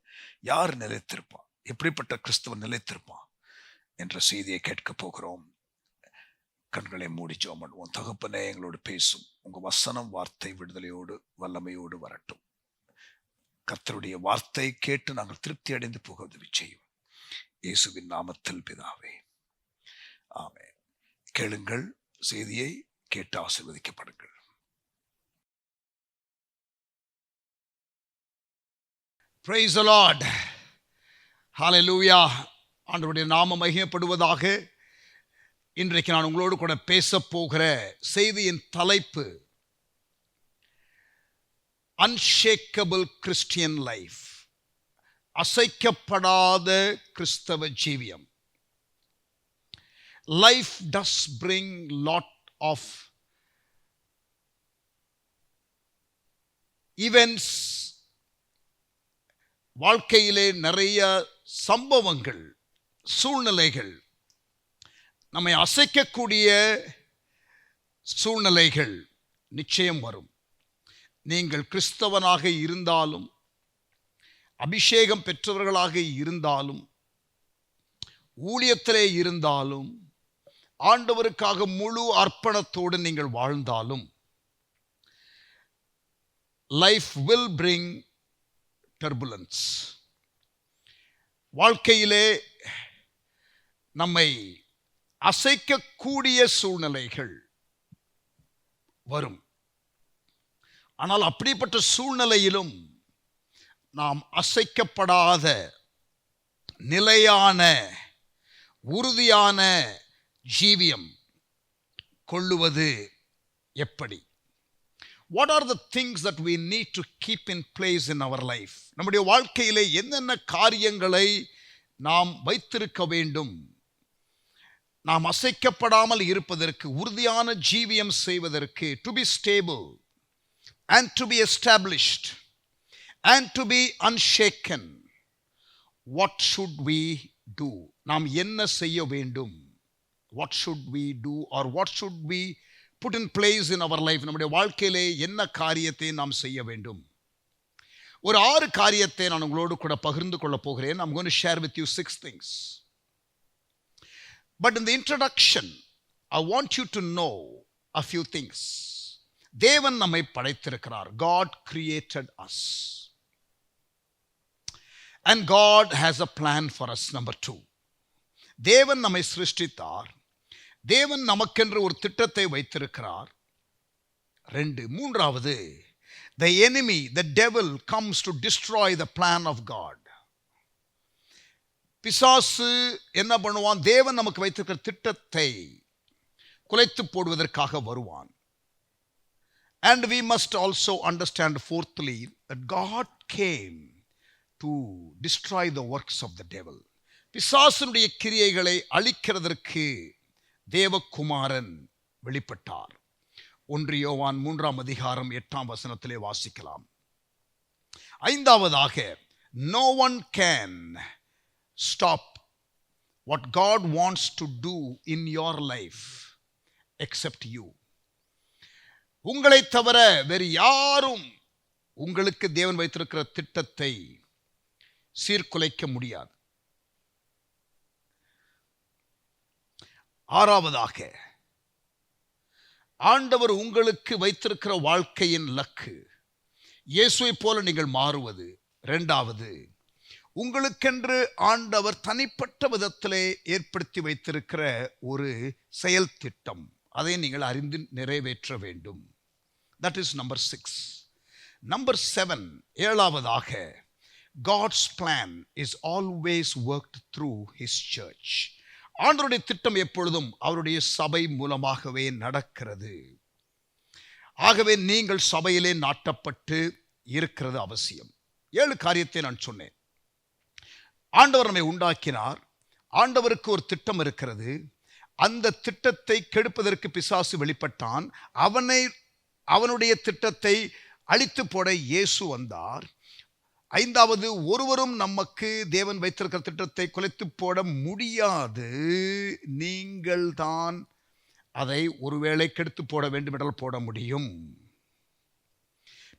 யார் நிலைத்திருப்பான்? எப்படிப்பட்ட கிறிஸ்தவன் நிலைத்திருப்பான் என்ற செய்தியை கேட்க போகிறோம். கண்களை மூடி ஜெபம் பண்ணுவோம். தகப்பனே, எங்களோடு பேசும். உங்க வசனம் வார்த்தை விடுதலையோடு வல்லமையோடு வரட்டும். கர்த்தருடைய வார்த்தை கேட்டு நாங்கள் திருப்தி அடைந்து போக உதவி செய்யும். இயேசுவின் நாமத்தில் பிதாவே, ஆமென். கேளுங்கள், செய்தியை கேட்டு ஆசீர்வதிக்கப்படுங்கள். Praise the Lord. Hallelujah. ஆண்டவருடைய நாமம் மகிமைப்படுவதாக. இன்றைக்கு நான் உங்களோடு கூட பேச போகிற செய்தியின் தலைப்பு அன்ஷேக்கபிள் கிறிஸ்டியன் லைஃப், அசைக்கப்படாத கிறிஸ்தவ ஜீவியம். Life does bring lot of events. வாழ்க்கையிலே நிறைய சம்பவங்கள், சூழ்நிலைகள், நம்மை அசைக்கக்கூடிய சூழ்நிலைகள் நிச்சயம் வரும். நீங்கள் கிறிஸ்தவனாக இருந்தாலும், அபிஷேகம் பெற்றவர்களாக இருந்தாலும், ஊழியத்திலே இருந்தாலும், ஆண்டவருக்காக முழு அர்ப்பணத்தோடு நீங்கள் வாழ்ந்தாலும், லைஃப் வில் பிரிங் டர்புலன்ஸ். வாழ்க்கையிலே நம்மை அசைக்கக்கூடிய சூழ்நிலைகள் வரும். ஆனால் அப்படிப்பட்ட சூழ்நிலையிலும் நாம் அசைக்கப்படாத நிலையான உறுதியான ஜீவியம் கொள்ளுவது எப்படி? What are the things that we need to keep in place in our life? நம்முடைய வாழ்க்கையிலே என்னென்ன காரியங்களை நாம் வைத்திருக்க வேண்டும்? நாம் அசைக்கப்படாமல் இருப்பதற்கு, உறுதியான ஜீவியம் செய்வதற்கு, to be stable and to be established and to be unshaken. What should we do? நாம் என்ன செய்ய வேண்டும்? What should we do or what should we put in place in our life? நம்முடைய வாழ்க்கையிலே என்ன காரியத்தை நாம் செய்ய வேண்டும்? ஒரு 6 காரியத்தை நான் உங்களோடு கூட பகிர்ந்து கொள்ள போகிறேன். I'm going to share with you 6 things. But in the introduction, I want you to know a few things. தேவன் நம்மை படைத்திருக்கிறார். God created us. And God has a plan for us. Number 2. தேவன் நம்மை சிருஷ்டித்தார். தேவன் நமக்கென்று ஒரு திட்டத்தை வைத்திருக்கிறார். 2. மூன்றாவது, the enemy, the devil comes to destroy the plan of God. பிசாசு என்ன பண்ணுவான்? தேவன் நமக்கு வைத்திருக்கிற திட்டத்தை குலைத்து போடுவதற்காக வருவான். And we must also understand fourthly that God came to destroy the works of the devil. பிசாசனுடைய கிரியைகளை அழிக்கிறதற்கு தேவகுமாரன் வெளிப்பட்டார். 1 யோவான் 3ஆம் அதிகாரம் 8ஆம் வசனத்திலே வாசிக்கலாம். ஐந்தாவதாக, no one can stop what God wants to do in your life except you. உங்களை தவிர வேறு யாரும் உங்களுக்கு தேவன் வைத்திருக்கிற திட்டத்தை சீர்குலைக்க முடியாது. ஆறாவதாக, ஆண்டவர் உங்களுக்கு வைத்திருக்கிற வாழ்க்கையின் லக்கு இயேசுவை போல நீங்கள் மாறுவது. இரண்டாவது, உங்களுக்கென்று ஆண்டவர் தனிப்பட்ட விதத்திலே ஏற்படுத்தி வைத்திருக்கிற ஒரு செயல் திட்டம், அதை நீங்கள் அறிந்து நிறைவேற்ற வேண்டும். That is number 6. Number 7, ஏழாவதாக, God's plan is always worked through His church. ஆண்டவருடைய திட்டம் எப்பொழுதும் அவருடைய சபை மூலமாகவே நடக்கிறது. ஆகவே நீங்கள் சபையிலே நாட்டப்பட்டு இருக்கிறது அவசியம். 7 காரியத்தை நான் சொன்னேன். ஆண்டவர் நம்மை உண்டாக்கினார். ஆண்டவருக்கு ஒரு திட்டம் இருக்கிறது. அந்த திட்டத்தை கெடுப்பதற்கு பிசாசு வெளிப்பட்டான். அவனுடைய திட்டத்தை அழித்து போட இயேசு வந்தார். ஐந்தாவது, ஒருவரும் நமக்கு தேவன் வைத்திருக்கிற திட்டத்தை குலைத்து போட முடியாது. நீங்கள் தான் அதை ஒருவேளை கெடுத்து போட வேண்டுமென்றால் போட முடியும்.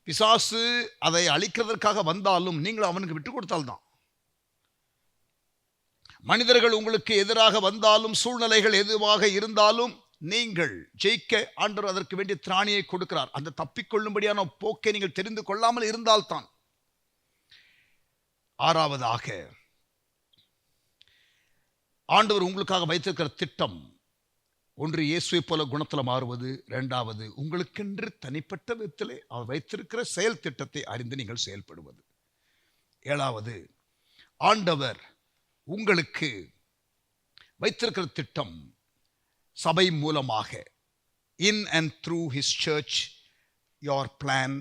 பிசாசு அதை அழிக்கிறதற்காக வந்தாலும் நீங்கள் அவனுக்கு விட்டு கொடுத்தால்தான். மனிதர்கள் உங்களுக்கு எதிராக வந்தாலும், சூழ்நிலைகள் எதுவாக இருந்தாலும் நீங்கள் ஜெயிக்க ஆண்டவர் அதற்கு வேண்டிய திராணியை கொடுக்கிறார். அந்த தப்பிக்கொள்ளும்படியான போக்கை நீங்கள் தெரிந்து கொள்ளாமல் இருந்தால்தான். ஆறாவதாக, ஆண்டவர் உங்களுக்காக வைத்திருக்கிற திட்டம், ஒன்று இயேசுவை போல குணத்தில் மாறுவது. இரண்டாவது, உங்களுக்கென்று தனிப்பட்ட விதத்திலே அவர் வைத்திருக்கிற செயல் திட்டத்தை அறிந்து நீங்கள் செயல்படுவது. ஏழாவது, ஆண்டவர் உங்களுக்கு வைத்திருக்கிற திட்டம் சபை மூலமாக, in and through His church, your plan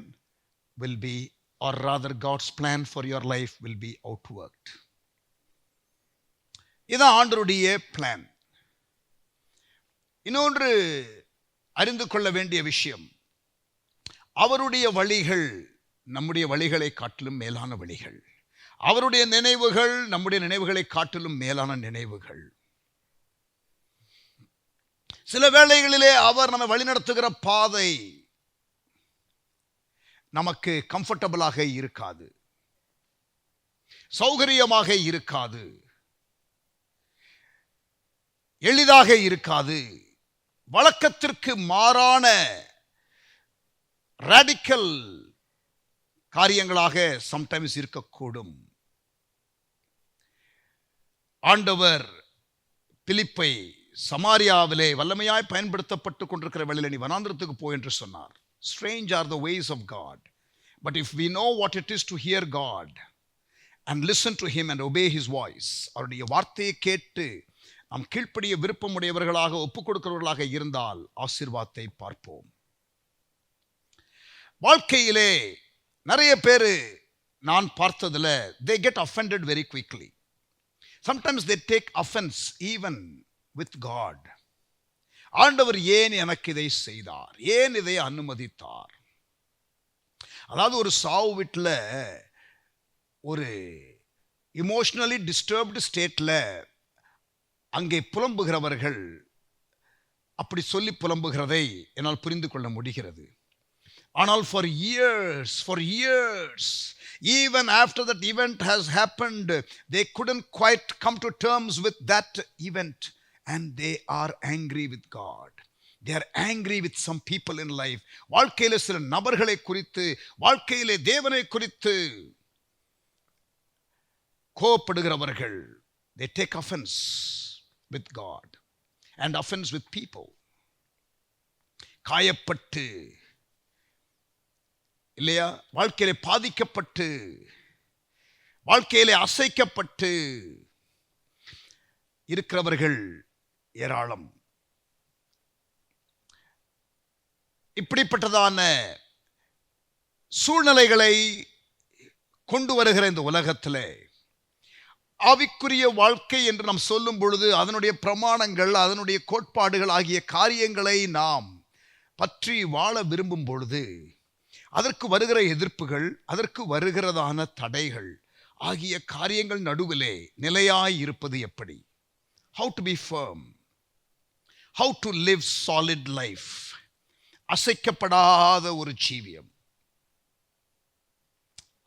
will be, or rather God's plan for your life will be outworked. இதான் ஆண்டவருடைய பிளான். இன்னொன்று அறிந்து கொள்ள வேண்டிய விஷயம், அவருடைய வழிகள் நம்முடைய வழிகளை காட்டிலும் மேலான வழிகள். அவருடைய நினைவுகள் நம்முடைய நினைவுகளை காட்டிலும் மேலான நினைவுகள். சில வேளைகளிலே அவர் நம்மை வழிநடத்துகிற பாதை நமக்கு கம்ஃபர்டபுளாக இருக்காது, சௌகரியமாக இருக்காது, எளிதாக இருக்காது. வழக்கத்திற்கு மாறான ராடிக்கல் காரியங்களாக சம்டைம்ஸ் இருக்கக்கூடும். ஆண்டவர் பிலிப்பை சமாரியாவிலே வல்லமையாய் பயன்படுத்தப்பட்டு கொண்டிருக்கிற வேளையிலே நீ வனாந்திரத்துக்கு போ என்று சொன்னார். Strange are the ways of God, but if we know what it is to hear God and listen to Him and obey His voice, அவருடைய வார்த்தையை கேட்டு நாம் கீழ்ப்படிய விருப்பமுடையவர்களாக ஒப்புக் கொடுக்கிறவர்களாக இருந்தால் ஆசீர்வாதத்தை பார்ப்போம். வாழ்க்கையிலே நிறைய பேர் நான் பார்த்ததுல, they get offended very quickly. Sometimes they take offense even with God. ஆண்டவர் ஏன் எனக்கு இதை செய்தார், ஏன் இதை அனுமதித்தார்? அதாவது ஒரு சாவு வீட்டில் ஒரு இமோஷனலி டிஸ்டர்ப்டு ஸ்டேட்ல அங்கே புலம்புகிறவர்கள் அப்படி சொல்லி புலம்புகிறதை என்னால் புரிந்து கொள்ள முடிகிறது. ஆனால் for years, even after that event has happened, they couldn't quite come to terms with that event, and they are angry with God. They are angry with some people in life. வாழ்க்கையிலே சில நபர்களை குறித்து, வாழ்க்கையிலே தேவனை குறித்து கோபப்படுகிறவர்கள், they take offense with God and offense with people. காயப்பட்டு இல்லையா, வாழ்க்கையிலே பாதிக்கப்பட்டு, வாழ்க்கையிலே அசைக்கப்பட்டு இருக்கிறவர்கள் ஏராளம். இப்படிப்பட்டதான சூழ்நிலைகளை கொண்டு வருகிற இந்த உலகத்திலே ஆவிக்குரிய வாழ்க்கை என்று நாம் சொல்லும் பொழுது அதனுடைய பிரமாணங்கள், அதனுடைய கோட்பாடுகள் ஆகிய காரியங்களை நாம் பற்றி வாழ விரும்பும் பொழுது அதற்கு வருகிற எதிர்ப்புகள், அதற்கு வருகிறதான தடைகள் ஆகிய காரியங்கள் நடுவிலே நிலையாய் இருப்பது எப்படி? How to be firm, how to live solid life, அசைக்கப்படாத ஒரு ஜீவியம்.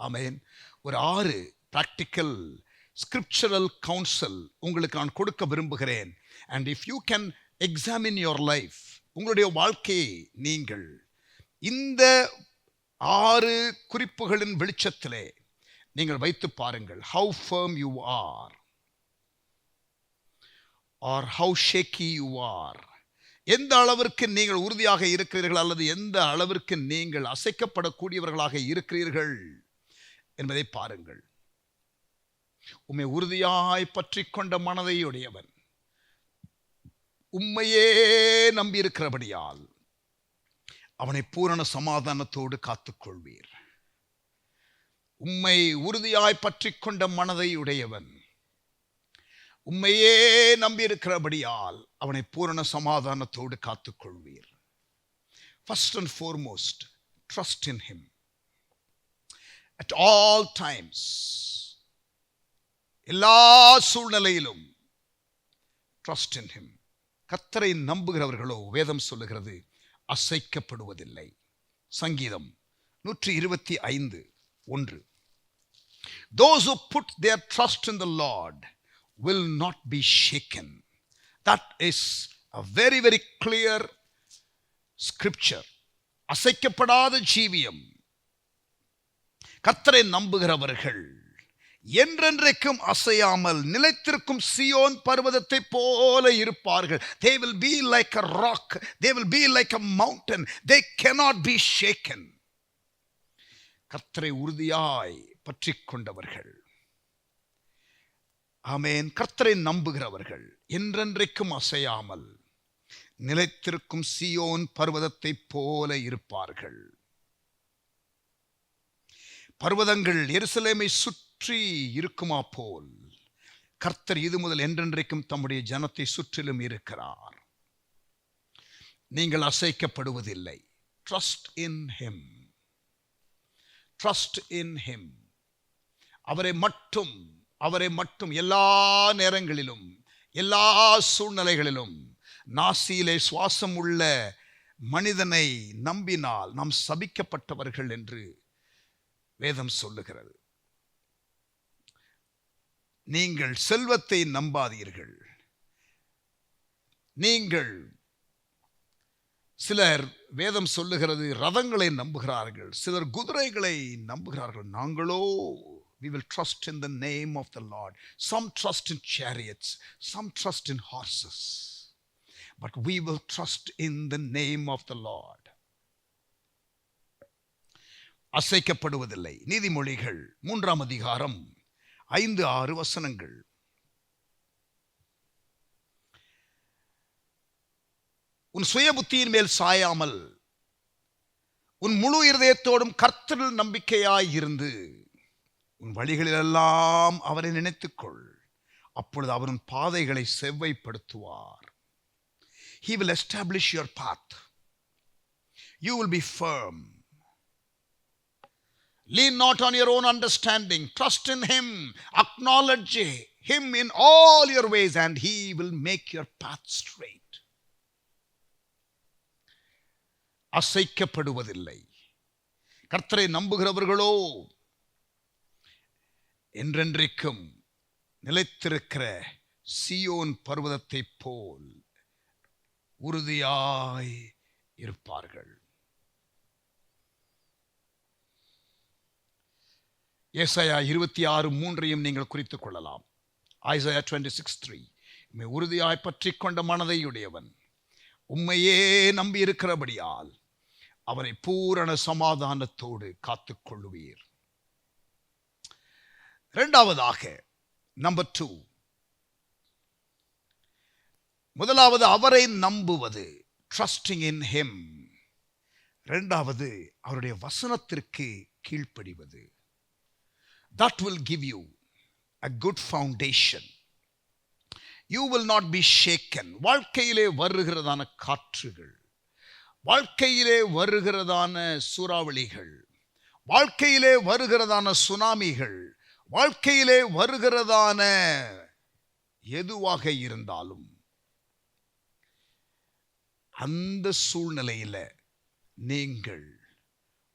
ஆமென். ஒரு 6 பிராக்டிக்கல் ஸ்கிரிப்சரல் கவுன்சில் உங்களுக்கு நான் கொடுக்க விரும்புகிறேன். And if you can examine your life, உங்களுடைய வாழ்க்கையை நீங்கள் இந்த 6 குறிப்புகளின் வெளிச்சத்திலே நீங்கள் வைத்து பாருங்கள். how firm you are or how shaky you are. எந்த அளவிற்கு நீங்கள் உறுதியாக இருக்கிறீர்கள் அல்லது எந்த அளவிற்கு நீங்கள் அசைக்கப்படக்கூடியவர்களாக இருக்கிறீர்கள் என்பதை பாருங்கள். உம்மை உறுதியாய் பற்றி கொண்ட மனதை உடையவன், உம்மையே நம்பியிருக்கிறபடியால் அவனை பூரண சமாதானத்தோடு காத்துக்கொள்வீர். உம்மை உறுதியாய் பற்றி கொண்ட மனதை உடையவன், உம்மையே நம்பியிருக்கிறபடியால் அவனை பூரண சமாதானத்தோடு காத்துக்கொள்வீர். First and foremost, trust in him at all times. எல்லா சூழ்நிலையிலும் trust in him. கர்த்தரை நம்புகிறவர்களோ வேதம் சொல்லுகிறது அசைக்கப்படுவதில்லை. சங்கீதம் 125:1. Those who put their trust in the Lord will not be shaken. That is a very, very clear scripture. அசைக்கப்படாத ஜீவியம். கர்த்தரை நம்புகிறவர்கள் என்றென்றைக்கும் அசையாமல் நிலைத்திருக்கும் சீயோன் பர்வதத்தை போல இருப்பார்கள். They will be like a rock. They will be like a mountain. They cannot be shaken. கர்த்தரை உறுதியாய் பற்றி கொண்டவர்கள், ஆமென், கர்த்தரை நம்புகிறவர்கள் என்றென்றைக்கும் அசையாமல் நிலைத்திருக்கும் சீயோன் பர்வதத்தை போல இருப்பார்கள். பர்வதங்கள் எருசலேமை சுற்றி இருக்குமா போல் கர்த்தர் இது முதல் என்றென்றைக்கும் தம்முடைய ஜனத்தை சுற்றிலும் இருக்கிறார். நீங்கள் அசைக்கப்படுவதில்லை. Trust in him. Trust in him. அவரை மட்டும் எல்லா நேரங்களிலும் எல்லா சூழ்நிலைகளிலும் நாசியிலே சுவாசம் உள்ள மனிதனை நம்பினால் நாம் சபிக்கப்பட்டவர்கள் என்று வேதம் சொல்லுகிறது. நீங்கள் செல்வத்தை நம்பாதீர்கள். நீங்கள் சிலர் வேதம் சொல்லுகிறது ரதங்களை நம்புகிறார்கள், சிலர் குதிரைகளை நம்புகிறார்கள். நாங்களோ we will trust in the name of the Lord. Some trust in chariots, some trust in horses, but we will trust in the name of the Lord. அசைக்கப்படுவதில்லை. நீதிமொழிகள் 3:5-6 உன் சுய புத்தியின் மேல் சாயாமல் உன் முழு இருதயத்தோடும் கர்த்தரில் நம்பிக்கையாய் இருந்து உன் வழிகளிலெல்லாம் அவரை நினைத்துக்கொள். அப்பொழுது அவர் உன் பாதைகளை செவ்வைப்படுத்துவார். He will establish your path. You will be firm. Lean not on your own understanding. Trust in him. Acknowledge him in all your ways and he will make your path straight. அசைக்கப்படுவதில்லை. கர்த்தரை நம்புகிறவர்களோ என்றென்றைக்கும் நிலைத்திருக்கிற சீயோன் பர்வதத்தை போல் உறுதியாய் இருப்பார்கள். ஏசாயா 26:3 நீங்கள் குறித்துக் கொள்ளலாம். Isaiah 26:3. உம்மை உறுதியாய் பற்றி கொண்ட மனதையுடையவன், உம்மையே நம்பி இருக்கிறபடியால் அவரை பூரண சமாதானத்தோடு காத்துக்கொள்ளுவீர். இரண்டாவதாக, நம்பர் 2, முதலாவது அவரை நம்புவது, trusting in him. இரண்டாவது அவருடைய வசனத்திற்கு கீழ்ப்படிவது. That will give you a good foundation. You will not be shaken. வாழ்க்கையிலே வருகிறதான காற்றுகள், வாழ்க்கையிலே வருகிறதான சூறாவளிகள், வாழ்க்கையிலே வருகிறதான சுனாமிகள், வாழ்க்கையிலே வருகிறதான எதுவாக இருந்தாலும் அந்த சூழ்நிலையில நீங்கள்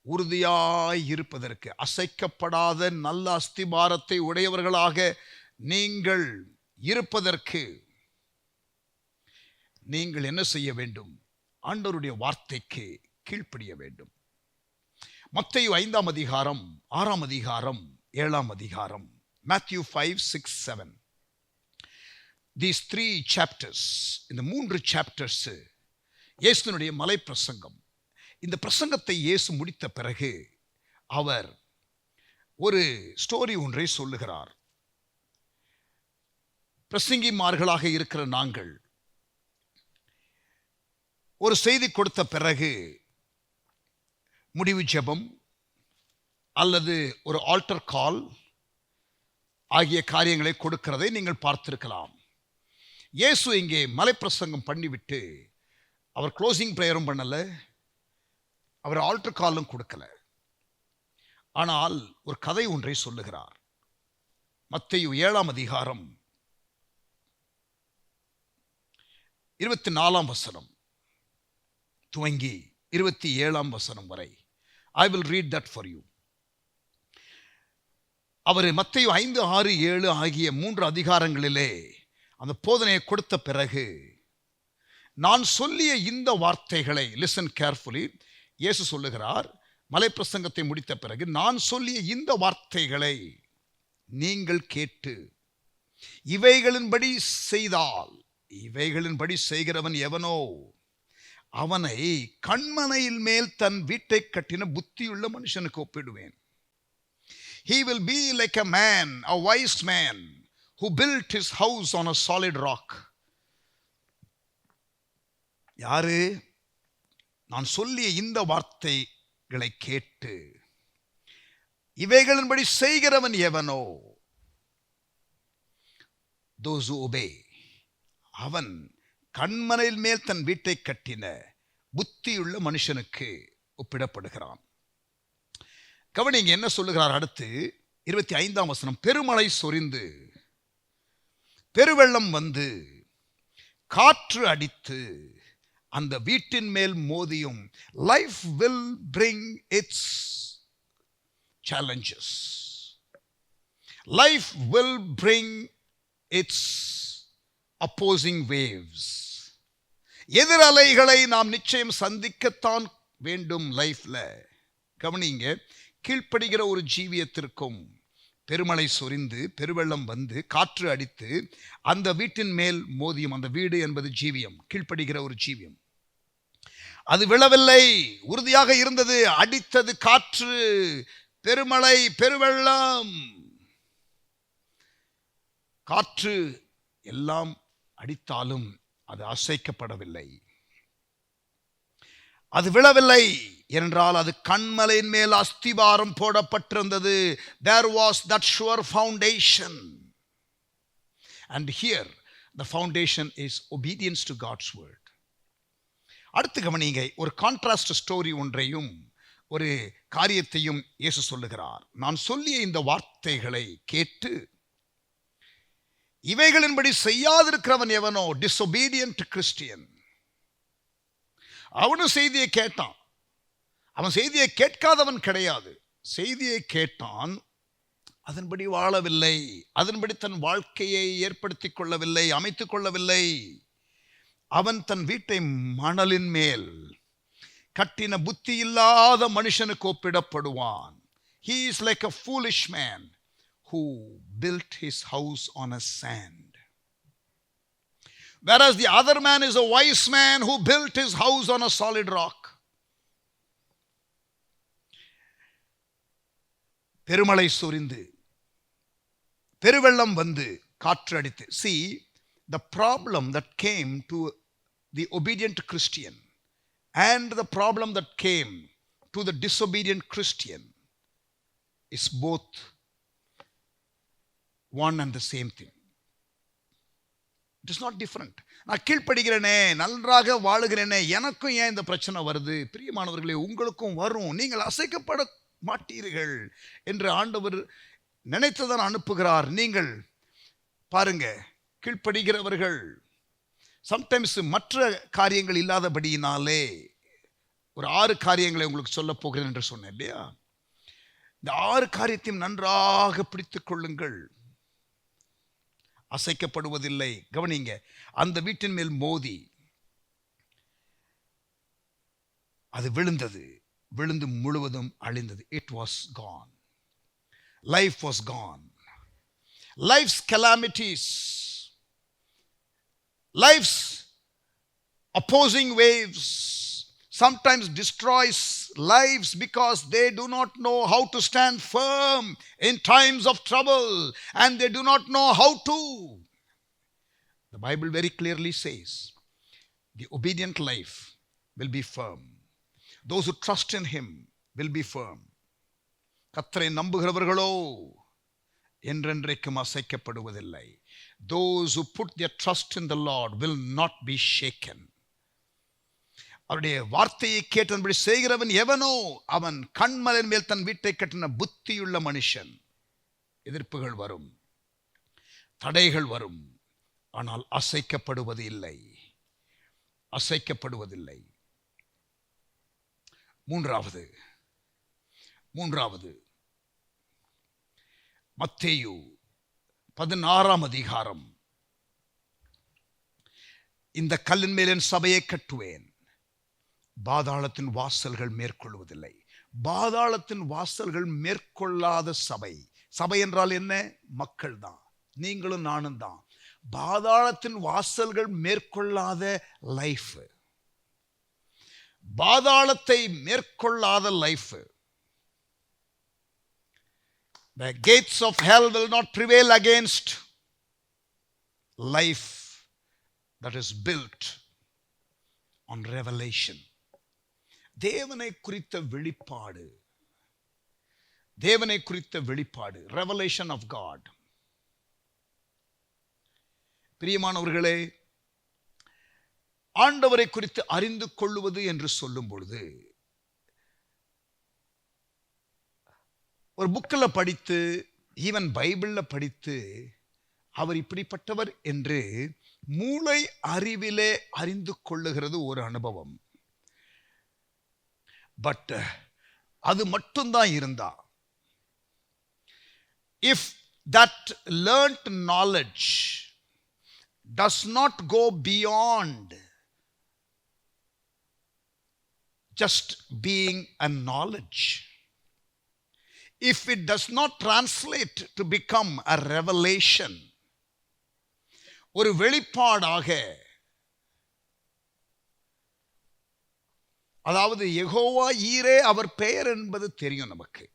உறுதியாய் இருப்பதற்கு, அசைக்கப்படாத நல்ல அஸ்திபாரத்தை உடையவர்களாக நீங்கள் இருப்பதற்கு நீங்கள் என்ன செய்ய வேண்டும்? ஆண்டவருடைய வார்த்தைக்கு கீழ்ப்படிய வேண்டும். மத்தேயு 5ஆம் அதிகாரம் 6ஆம் அதிகாரம் 7ஆம் அதிகாரம், Matthew 5, 6, 7. These 3 chapters, இந்த 3 chapters இயேசுவினுடைய மலை பிரசங்கம். இந்த பிரசங்கத்தை இயேசு முடித்த பிறகு அவர் ஒரு ஸ்டோரி ஒன்றை சொல்லுகிறார். பிரசங்கிமார்களாக இருக்கிற நாங்கள் ஒரு செய்தி கொடுத்த பிறகு முடிவு ஜெபம் அல்லது ஒரு ஆல்டர் கால் ஆகிய காரியங்களை கொடுக்கிறதை நீங்கள் பார்த்திருக்கலாம். இயேசு இங்கே மலை பிரசங்கம் பண்ணிவிட்டு அவர் க்ளோசிங் பிரேயரும் பண்ணல, அவர் ஆல்டர் காலும் கொடுக்கல. ஆனால் ஒரு கதை ஒன்றை சொல்லுகிறார். மத்தேயு 7ஆம் அதிகாரம் 24ஆம் வசனம் துவங்கி 27ஆம் வசனம் வரை. I will read that for you. அவர் மத்தேயு 5, 6, 7 ஆகிய 3 அதிகாரங்களிலே அந்த போதனையை கொடுத்த பிறகு நான் சொல்லிய இந்த வார்த்தைகளை, லிசன் கேர்ஃபுல்லி, இயேசு சொல்லுகிறார் மலை பிரசங்கத்தை முடித்த பிறகு, நான் சொல்லிய இந்த வார்த்தைகளை நீங்கள் கேட்டு இவைகளின்படி செய்தால், இவைகளின்படி செய்கிறவன் எவனோ அவனை கண்மனையின் மேல் தன் வீட்டை கட்டின புத்தியுள்ள மனுஷனுக்கு ஒப்பிடுவேன். He will be like a man, a wise man, who built his house on a solid rock. யாரு? நான் சொல்லிய இந்த வார்த்தைகளை கேட்டு இவைகளின்படி செய்கிறவன் எவனோ, those who obey, அவன் கண்மனையில் மேல் தன் வீட்டை கட்டின புத்தியுள்ள மனுஷனுக்கு ஒப்பிடப்படுகிறான். கவனிங்க என்ன சொல்லுகிறார் அடுத்து 25ஆம் வசனம். பெருமழை சொரிந்து பெருவெள்ளம் வந்து காற்று அடித்து அந்த வீட்டின் மேல் மோதியும், life will bring its challenges. Life will bring its opposing waves. எதிரலைகளை நாம் நிச்சயம் சந்திக்கத்தான் வேண்டும் லைஃப்ல. கவனிங்க, கீழ்ப்படுகிற ஒரு ஜீவியத்திற்கும் பெருமழை சொரிந்து பெருவெள்ளம் வந்து காற்று அடித்து அந்த வீட்டின் மேல் மோதியும், அந்த வீடு என்பது ஜீவியம், கீழ்ப்படுகிற ஒரு ஜீவியம். அது விழவில்லை, உறுதியாக இருந்தது. அடித்தது காற்று, பெருமழை, பெருவெள்ளம், காற்று எல்லாம் அடித்தாலும் அது அசைக்கப்படவில்லை. அது விழவில்லை என்றால் அது கண்மலையின் மேல் அஸ்திவாரம் போடப்பட்டிருந்தது. There was that sure foundation. And here the foundation is obedience to God's word. அடுத்து கவனிங்க, ஒரு கான்ட்ராஸ்ட் ஸ்டோரி ஒன்றையும் ஒரு காரியத்தையும் இயேசு சொல்லுகிறார். நான் சொல்லிய இந்த வார்த்தைகளை கேட்டு இவைகளின்படி செய்யாதிருக்கிறவன் எவனோ, disobedient Christian. அவனும் செய்தியை கேட்டான், அவன் செய்தியை கேட்காதவன் கிடையாது. செய்தியை கேட்டான், அதன்படி வாழவில்லை, அதன்படி தன் வாழ்க்கையை ஏற்படுத்திக் கொள்ளவில்லை, அமைத்துக் கொள்ளவில்லை. அவன் தன் வீட்டை மணலின் மேல் கட்டின புத்தி இல்லாத மனுஷனுக்கு ஒப்பிடப்படுவான். He is like a foolish man who built his house on a sand. Whereas the other man is a wise man who built his house on a solid rock. பெருமழை சொரிந்து பெருவெள்ளம் வந்து காற்று அடித்து. See, the problem that came to the obedient Christian and the problem that came to the disobedient Christian is both one and the same thing. It is not different. நான் கீழ்ப்படுகிறேனே, நன்றாக வாழுகிறேனே, எனக்கும் ஏன் இந்த பிரச்சனை வருது? பிரியமானவர்களே, உங்களுக்கும் வரும். நீங்கள் அசைக்கப்பட மாட்டீர்கள் என்று ஆண்டவர் நினைத்துதான் அனுப்புகிறார். நீங்கள் பாருங்க, கீழ்ப்படுகிறவர்கள் சம்டைம்ஸ் மற்ற காரியங்கள் இல்லாதபடியினாலே ஒரு 6 காரியங்களை உங்களுக்கு சொல்ல போகிறேன் என்று சொன்னேன் இல்லையா? இந்த 6 காரியத்தையும் நன்றாக பிடித்துக் கொள்ளுங்கள். அசைக்கப்படுவதில்லை. கவனிங்க, அந்த வீட்டின் மேல் மோதி அது விழுந்து முழுவதும் அழிந்தது. It was gone. Life was gone. Life's calamities, life's opposing waves sometimes destroys lives because they do not know how to stand firm in times of trouble, and they do not know how to. The Bible very clearly says the obedient life will be firm. Those who trust in him will be firm. கர்த்தரை நம்புகிறவர்களோ என்றென்றைக்கும் அசைக்கப்படுவதில்லை. Those who put their trust in the Lord will not be shaken. அவருடைய வார்த்தையை கேட்டபடி செய்கிறவன் எவனோ அவன் கண்மலையின் மேல் தன் வீட்டை கட்டின புத்தியுள்ள மனுஷன். எதிர்ப்புகள் வரும், தடைகள் வரும், ஆனால் அசைக்கப்படுவது இல்லை. மூன்றாவது மத்தேயு 16 அதிகாரம். இந்த கல்லின் மேல் என் சபையை கட்டுவேன், பாதாளத்தின் வாசல்கள் மேற்கொள்வதில்லை. பாதாளத்தின் வாசல்கள் மேற்கொள்ளாத சபை. சபை என்றால் என்ன? மக்கள் தான், நீங்களும் நானும் தான். பாதாளத்தின் வாசல்கள் மேற்கொள்ளாத லைஃப், பாதாளத்தை மேற்கொள்ளாத life. The gates of hell will not prevail against life that is built on revelation. தேவனை குறித்த வெளிப்பாடு, revelation of God. பிரியமானவர்களே, ஆண்டவரை குறித்து அறிந்து கொள்வது என்று சொல்லும் பொழுது ஒரு புக்கில் படித்து, ஈவன் பைபிளில் படித்து அவர் இப்படிப்பட்டவர் என்று மூளை அறிவிலே அறிந்து கொள்ளுகிறது ஒரு அனுபவம். பட் அது மட்டும்தான் இருந்தா, if that learnt knowledge does not go beyond just being a knowledge, if it does not translate to become a revelation, ஒரு வெளிப்பாடாக, அதாவது யெகோவா ஈரே அவர் பெயர் என்பது தெரியும் நமக்கு.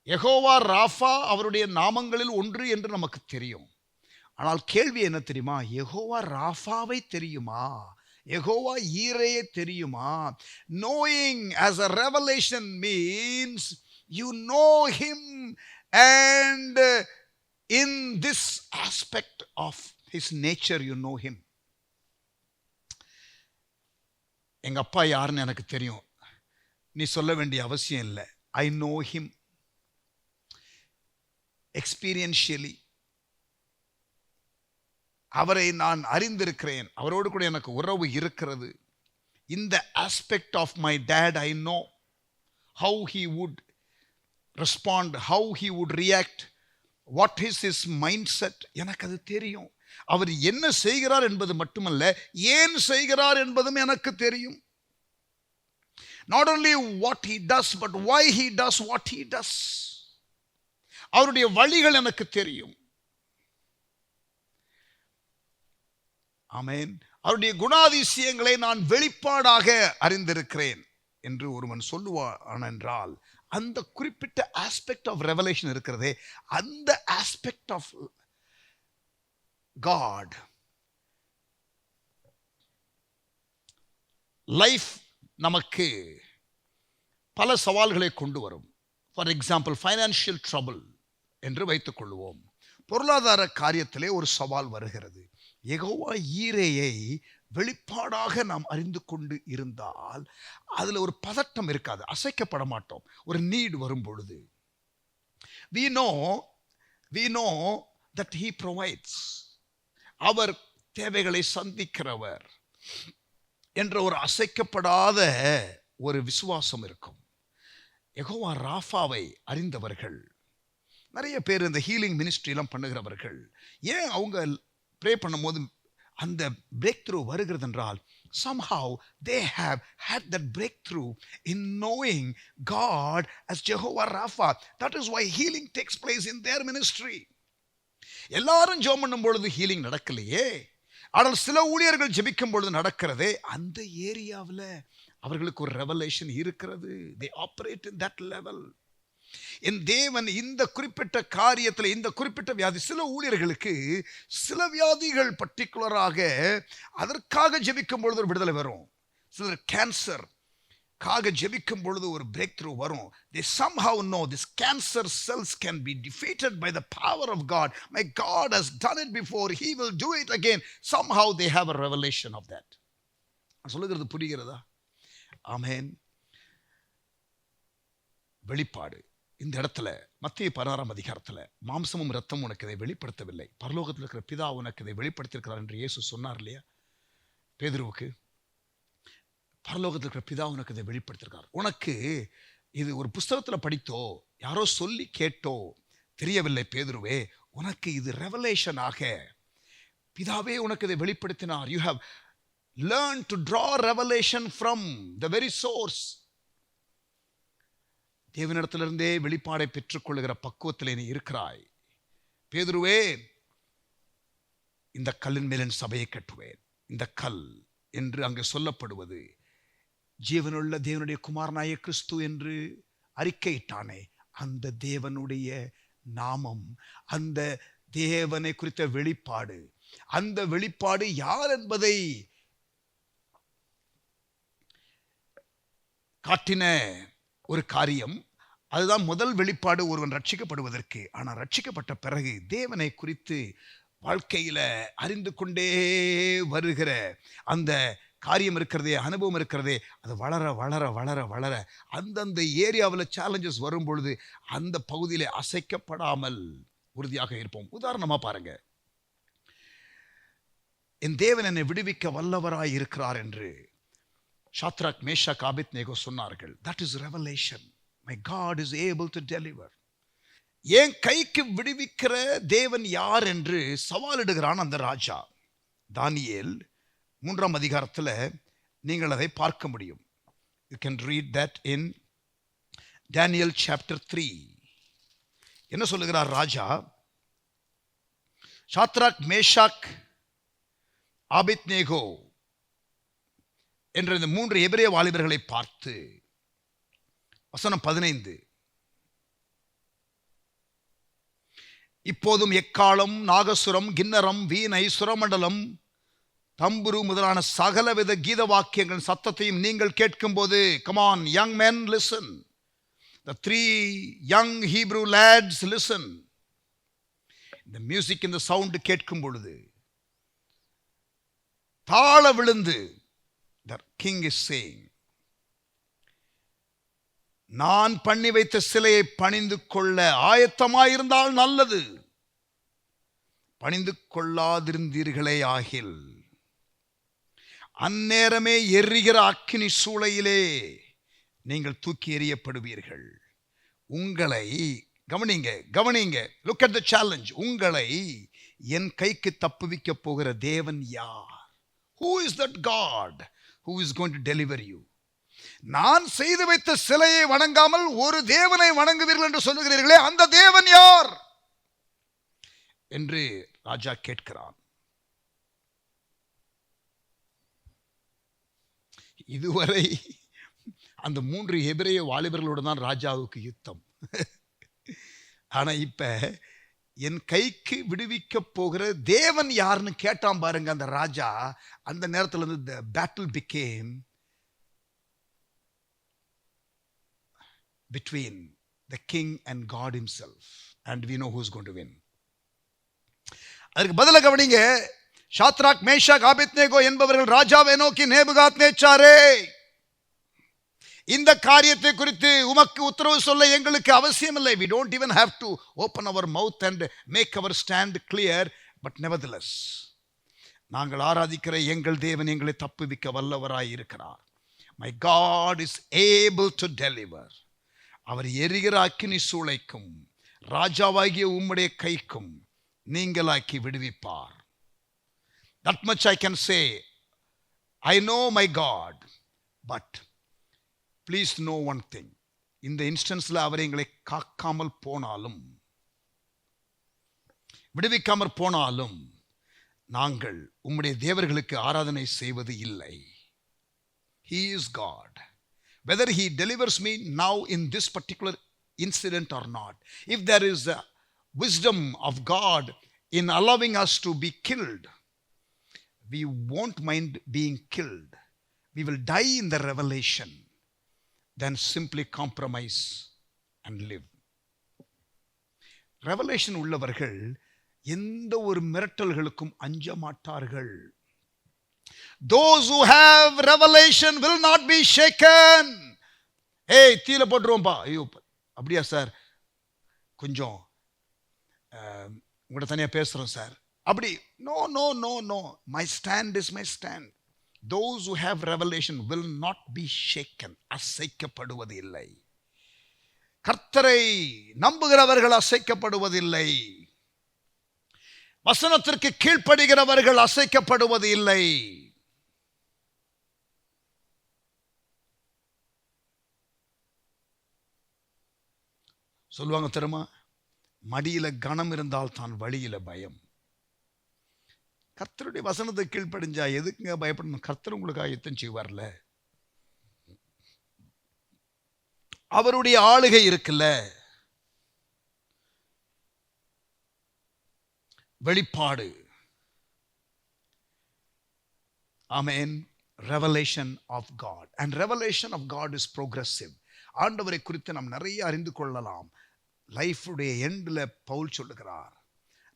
யெகோவா ராஃபா அவருடைய நாமங்களில் ஒன்று என்று நமக்கு தெரியும். ஆனால் கேள்வி என்ன தெரியுமா? யெகோவா ராஃபாவை தெரியுமா? யெகோவா ஈரேயை தெரியுமா? Knowing as a revelation means you know him, and in this aspect of his nature you know him. எங்க அப்பா யாருன்னு எனக்கு தெரியும், நீ சொல்ல வேண்டிய அவசியம் இல்லை. I know him experientially. அவரை நான் அறிந்திருக்கிறேன், அவரோடு கூட எனக்கு உறவு இருக்கிறது. இந்த aspect of my dad I know how he would respond, how he would react, what is his mindset. எனக்கு அது தெரியும். அவர் என்ன செய்கிறார் என்பது மட்டுமல்ல, ஏன் செய்கிறார் என்பதும் எனக்கு தெரியும். Not only what he does, but why he does what he does. அவருடைய வழிகள் எனக்கு தெரியும். ஆமென். அவருடைய குணாதிசயங்களை நான் வெளிப்பாடாக அறிந்திருக்கிறேன் என்று ஒருவன் சொல்லுவான் என்றால், அந்த குறிப்பிட்ட ஆஸ்பெக்ட் ஆஃப் ரெவலேஷன் இருக்கிறதே, அந்த ஆஸ்பெக்ட் ஆஃப் God லைஃப் நமக்கு பல சவால்களை கொண்டு வரும். ஃபார் எக்ஸாம்பிள் ஃபைனான்ஷியல் ட்ரபிள் என்று வைத்துக் கொள்வோம். பொருளாதார காரியத்திலே ஒரு சவால் வருகிறது. யெகோவா ஈரேயை வெளிப்பாடாக நாம் அறிந்து கொண்டு இருந்தால் அதுல ஒரு பதட்டம் இருக்காது, அசைக்கப்பட மாட்டோம். ஒரு நீட் வரும் பொழுது we know that he provides, அவர் தேவைகளை சந்திக்கிறவர் என்ற ஒரு அசைக்கப்படாத ஒரு விசுவாசம் இருக்கும். யெகோவா ராஃபாவை அறிந்தவர்கள் நிறைய பேர் இந்த ஹீலிங் மினிஸ்ட்ரிலாம் பண்ணுகிறவர்கள். ஏன் அவங்க ப்ரே பண்ணும்போது அந்த பிரேக் த்ரூ வருகிறது என்றால் somehow they have had that breakthrough in knowing God as Jehovah Rapha. That is why healing takes place in their ministry. எல்லாரும் ஜெபம் பண்ணும் பொழுது ஹீலிங் நடக்கலையே, ஆனால் சில ஊழியர்கள் ஜெபிக்கும் பொழுது நடக்கிறதே. அந்த ஏரியாவில் அவர்களுக்கு ஒரு ரெவலேஷன் இருக்கிறது. they operate in that level. என் தேவன் இந்த குறிப்பிட்ட காரியத்தில் இந்த குறிப்பிட்ட வியாதி, சில ஊழியர்களுக்கு சில வியாதிகள் பர்டிகுலராக அதற்காக ஜெபிக்கும் பொழுது ஒரு விடுதலை வரும். சிலர் கேன்சர் காக ஜெபிக்கும் பொழுது ஒரு பிரேக் த்ரூ வரும். they somehow know this cancer cells can be defeated by the power of God. My God has done it before, he will do it again. Somehow they have a revelation of that. சொல்லுகிறது புரிகிறதா? ஆமென். வெளிப்பாடு இந்த இடத்துல மத்திய 16ஆம் அதிகாரத்தில் மாம்சமும் இரத்தமும் உனக்கு இதை வெளிப்படுத்தவில்லை, பரலோகத்தில் இருக்கிற பிதா உனக்கு இதை வெளிப்படுத்தியிருக்கிறார் என்று இயேசு சொன்னார் இல்லையா பேதுருவுக்கு? பரலோகத்தில் இருக்கிற பிதா உனக்கு இதை வெளிப்படுத்தியிருக்கார். உனக்கு இது ஒரு புஸ்தகத்தில் படித்தோ யாரோ சொல்லி கேட்டோ தெரியவில்லை பேதுருவே, உனக்கு இது ரெவலேஷனாக பிதாவே உனக்கு இதை வெளிப்படுத்தினார். You have learn to draw revelation from the very source. தேவனிடத்திலிருந்தே வெளிப்பாடை பெற்றுக்கொள்ளுகிற பக்குவத்தில் நீ இருக்கிறாய். பேதுருவே, இந்த கல்லின் மேல் என் சபையை கட்டுவேன். இந்த கல் என்று அங்கு சொல்லப்படுவது ஜீவனுள்ள தேவனுடைய குமாரனாய கிறிஸ்து என்று அறிக்கையிட்டானே, அந்த தேவனுடைய நாமம், அந்த தேவனை குறித்த வெளிப்பாடு, அந்த வெளிப்பாடு யார் என்பதை காட்டின ஒரு காரியம். அதுதான் முதல் வெளிப்பாடு ஒருவன் ரட்சிக்கப்படுவதற்கு. ஆனால் ரட்சிக்கப்பட்ட பிறகு தேவனை குறித்து வாழ்க்கையில அறிந்து கொண்டே வருகிற அந்த காரியம் இருக்கிறதே, அனுபவம் இருக்கிறதே, அது வளர வளர வளர வளர அந்தந்த ஏரியாவில் சேலஞ்சஸ் வரும் பொழுது அந்த பகுதியிலே அசைக்கப்படாமல் உறுதியாக இருப்போம். உதாரணமா பாருங்க, என் தேவன் என்னை விடுவிக்க வல்லவராய் இருக்கிறார் என்று ஷாத்ராக், மேஷாக், ஆபேத்நேகோ சொன்னார்கள். That is revelation. My God is able to deliver. என் கைக்கு விடுவிக்கிற தேவன் யார் என்று சவாலிடுகிறான் அந்த ராஜா. தானியேல் 3ஆம் அதிகாரத்தில் நீங்கள் அதை பார்க்க முடியும். You can read that in Daniel chapter 3. என்ன சொல்லுகிறார் ராஜா? ஷாத்ராக், மேஷாக், ஆபேத்நேகோ என்ற இந்த 3 எபிரேய வாலிபர்களை பார்த்து வசனம் 15, இப்போதும் எக்காலம், நாகசுரம், கிண்ணரம், வீணை, சுரமண்டலம், தம்புரு முதலான சகலவித கீத வாக்கியங்களின் சத்தத்தையும் நீங்கள் கேட்கும் போது, come on young men listen, the 3 young Hebrew lads listen. இந்த மியூசிக், இந்த சவுண்ட் கேட்கும் பொழுது தாழ விழுந்து the king is saying, நான் பண்ணி வைத்த சிலையை பணிந்து கொள்ள ஆயத்தமாயிருந்தால் நல்லது, பணிந்து கொள்ளாதிருந்தீர்களே ஆகில் அந்நேரமே எரிகிற அக்கினி சூளையிலே நீங்கள் தூக்கி எறியப்படுவீர்கள். உங்களை கவனிங்க, look at the challenge. உங்களை என் கைக்கு தப்புவிக்க போகிற தேவன் யார்? Who is that God who is going to deliver you? நான் செய்து வைத்த சிலையை வணங்காமல் ஒரு தேவனை வணங்குவீர்கள் என்று சொல்லுகிறீர்களே, அந்த தேவன் யார் என்று ராஜா கேட்கிறான். இதுவரை அந்த 3 எபிரேய வாலிபர்களோடு தான் ராஜாவுக்கு யுத்தம். ஆனா இப்ப என் கைக்கு விடுவிக்க போகிற தேவன் யாருன்னு கேட்டான் பாருங்க அந்த ராஜா. அந்த நேரத்தில் the battle became between the king and God himself, and we know who's going to win. அதற்கு பதில கவனிங்க. ஷாத்ராக், மேஷாக், ஆபேத்நேகோ என்பவர்கள் ராஜாவை நோக்கி, நேபுகாத்நேச்சாரே, இந்த காரியத்தை குறித்து உமக்கு உத்தரவு சொல்ல எங்களுக்கு அவசியம் இல்லை. We don't even have to open our mouth and make our stand clear, but nevertheless, நாங்கள் ஆராதிக்கிற எங்கள் தேவன் எங்களை தப்புவிக்க வல்லவராய் இருக்கிறார். My God is able to deliver. அவர் எரிகிற அக்கினி சூளைக்கும் ராஜாவாகிய உம்முடைய கைக்கும் நீங்களாக்கி விடுவிப்பார். That much I can say. I know my God, but please know one thing. இந்த இன்ஸ்டன்ஸ்ல அவர் எங்களை காக்காமல் போனாலும், விடுவிக்காமற் போனாலும், நாங்கள் உம்முடைய தேவர்களுக்கு ஆராதனை செய்வது இல்லை. He is God. Whether he delivers me now in this particular incident or not, if there is a wisdom of God in allowing us to be killed, we won't mind being killed. We will die in the revelation than simply compromise and live. Revelation உள்ளவர்கள் எந்த ஒரு மிரட்டல்களுக்கும் அஞ்ச மாட்டார்கள். Those who have revelation will not be shaken. ஏய், தீல போட்டுருவோம்பா. ஐயோ, அப்படியா sir, கொஞ்சம் உங்கள்கிட்ட தனியாக பேசுகிறோம் சார், அப்படி. No no no no, my stand is my stand. Those who have revelation will not be shaken. அசைக்கப்படுவது இல்லை. கர்த்தரை நம்புகிறவர்கள் அசைக்கப்படுவதில்லை. வசனத்திற்கு கீழ்ப்படுகிறவர்கள் அசைக்கப்படுவது இல்லை. சொல்லுவாங்க தெரியுமா, மடியில கனம் இருந்தால் தான் வழியில பயம். கர்த்தருடைய வசனத்தை கீழ்ப்படிஞ்சா எதுக்குங்க பயப்படணும்? கர்த்தர் உங்களுக்காக யுத்தம் செய்வார்ல. அவருடைய ஆளுகை இருக்குல்ல. வெளிப்பாடு. ஆமென். Revelation of God. And revelation of God is progressive. ஆண்டவரை குறித்து நாம் நிறைய அறிந்து கொள்ளலாம். லைஃபுடைய எண்டில் பவுல் சொல்லுகிறார்,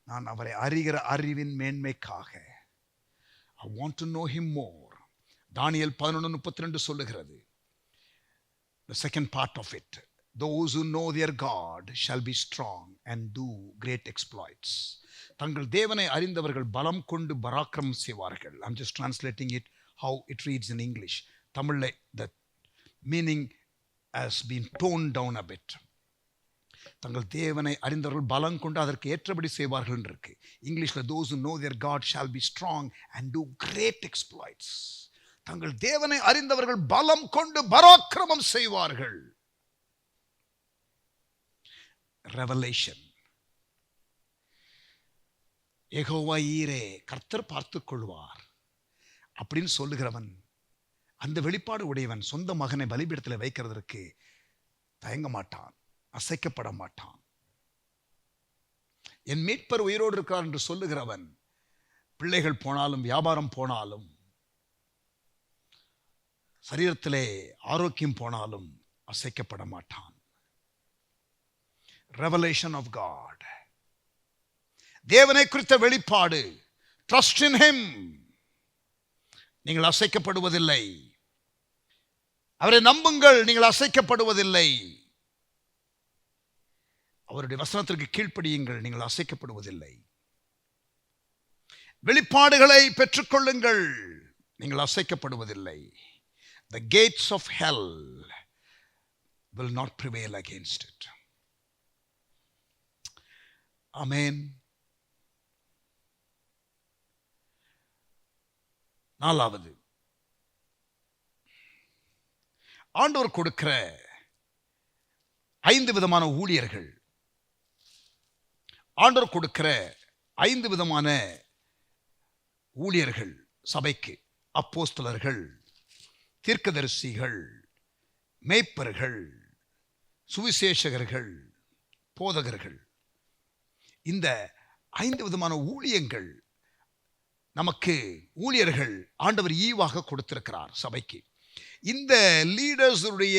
நான் அவரை அறிகிற அறிவின் மேன்மைக்காக, I want to know him more. தானியேல் 11:32 சொல்லுகிறது, the second part of it, those who know their God shall be strong and do great exploits. தங்கள் தேவனை அறிந்தவர்கள் பலம் கொண்டு பராக்கிரமம் செய்வார்கள். I'm just translating it how it reads in English. தமிழ்ல the meaning has been toned down a bit. தங்கள் தேவனை அறிந்தவர்கள் பலம் கொண்டு அதற்கு ஏற்றபடி செய்வார்கள் இருக்கு. இங்கிலீஷ்ல those who know their God shall be strong and do great exploits. தங்கள் தேவனை அறிந்தவர்கள் பலம் கொண்டு பராக்கிரமம் செய்வார்கள். Revelation. யெகோவா ஈரே, கர்த்தர் பார்த்துக் கொள்வார் அப்படின்னு சொல்லுகிறவன், அந்த வெளிப்பாடு உடையவன் சொந்த மகனை பலிபீடத்தில் வைக்கிறதற்கு தயங்க மாட்டான், அசைக்கப்பட மாட்டான். என் மீட்பர் உயிரோடு இருக்கிறார் என்று சொல்லுகிறவன், பிள்ளைகள் போனாலும் வியாபாரம் போனாலும் சரீரத்திலே ஆரோக்கியம் போனாலும் அசைக்கப்பட மாட்டான். Revelation of God. தேவனை குறித்த வெளிப்பாடு. Trust in him. நீங்கள் அசைக்கப்படுவதில்லை. அவரை நம்புங்கள், நீங்கள் அசைக்கப்படுவதில்லை. அவருடைய வசனத்திற்கு கீழ்ப்படியுங்கள், நீங்கள் அசைக்கப்படுவதில்லை. வெளிப்பாடுகளை பெற்றுக்கொள்ளுங்கள், நீங்கள் அசைக்கப்படுவதில்லை. The gates of hell will not prevail against it. Amen. நாலாவது, ஆண்டவர் கொடுக்கிற 5 விதமான ஊழியர்கள். ஆண்டவர் கொடுக்கிற 5 விதமான ஊழியர்கள் சபைக்கு. அப்போஸ்தலர்கள், தீர்க்கதரிசிகள், மேய்ப்பர்கள், சுவிசேஷகர்கள், போதகர்கள். இந்த 5 விதமான ஊழியங்கள் நமக்கு ஊழியர்கள் ஆண்டவர் ஈவாக கொடுத்திருக்கிறார் சபைக்கு. இந்த லீடர்ஸுடைய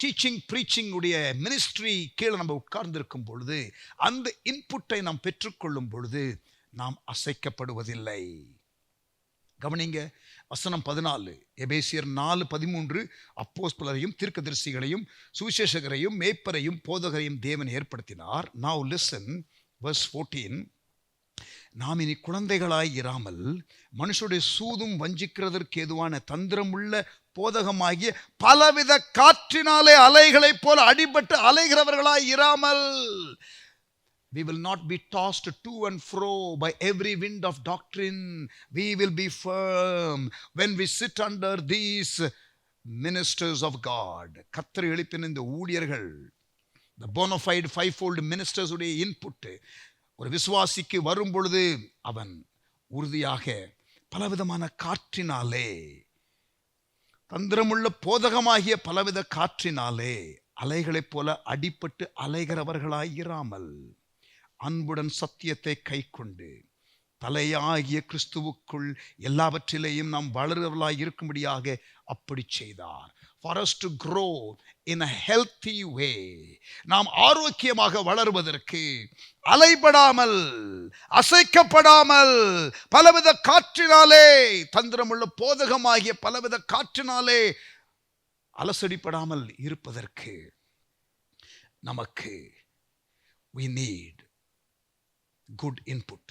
டீச்சிங் ப்ரீச்சிங் உடைய மினிஸ்ட்ரி கீழே நம்ம உட்கார்ந்திருக்கும் பொழுது, அந்த இன்புட்டை நாம் பெற்றுக்கொள்ளும் பொழுது நாம் அசைக்கப்படுவதில்லை. கவனிங்க, வசனம் 14, எபேசியர் 4:13, அப்போஸ்தலரையும் தீர்க்கதரிசிகளையும் சுவிசேஷகரையும் மேய்ப்பரையும் போதகரையும் தேவன் ஏற்படுத்தினார். Now listen, verse 14. நாம் இனி குழந்தைகளாய் இராமல் மனுஷருடைய சூதும் வஞ்சிக்கிறதற்கு ஏதுவான தந்திரமுள்ள போதகமாகிய பலவித காற்றினாலே அலைகளைப் போல அடிபட்டு அலைகிறவர்களாய் இராமல். We will not be tossed to and fro by every wind of doctrine. We will be firm when we sit under these ministers of God. கர்த்தர் எழுப்பின இந்த ஊழியர்கள், the bona fide fivefold ministers உடைய இன்புட் ஒரு விசுவாசிக்கு வரும் பொழுது அவன் உறுதியாக பலவிதமான காற்றினாலே, தந்திரமுள்ள போதகமாகிய பலவித காற்றினாலே அலைகளைப் போல அடிபட்டு அலைகிறவர்களாயிராமல் அன்புடன் சத்தியத்தை கை கொண்டு தலையாகிய கிறிஸ்துவுக்குள் எல்லாவற்றிலேயும் நாம் வளருவர்களாய் இருக்கும்படியாக அப்படி செய்தார். For us to grow in a healthy way, நாம் ஆரோக்கியமாக வளருவதற்கு அலைபடாமல் அசைக்கப்படாமல் பலவித காற்றினாலே, தந்திரமுள்ள போதகமாகிய பலவித காற்றினாலே அலசடிப்படாமல் இருப்பதற்கு நமக்கு we need good input,